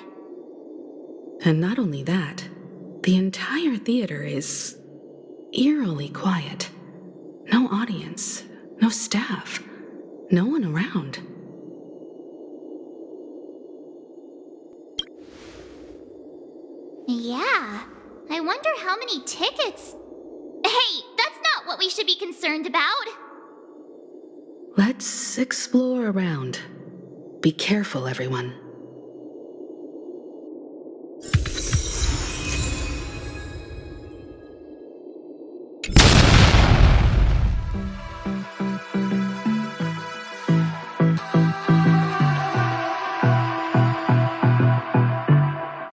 And not only that, the entire theater is eerily quiet. No audience, no staff, no one around. Yeah, I wonder how many tickets... Hey, that's not what we should be concerned about! Let's explore around. Be careful, everyone.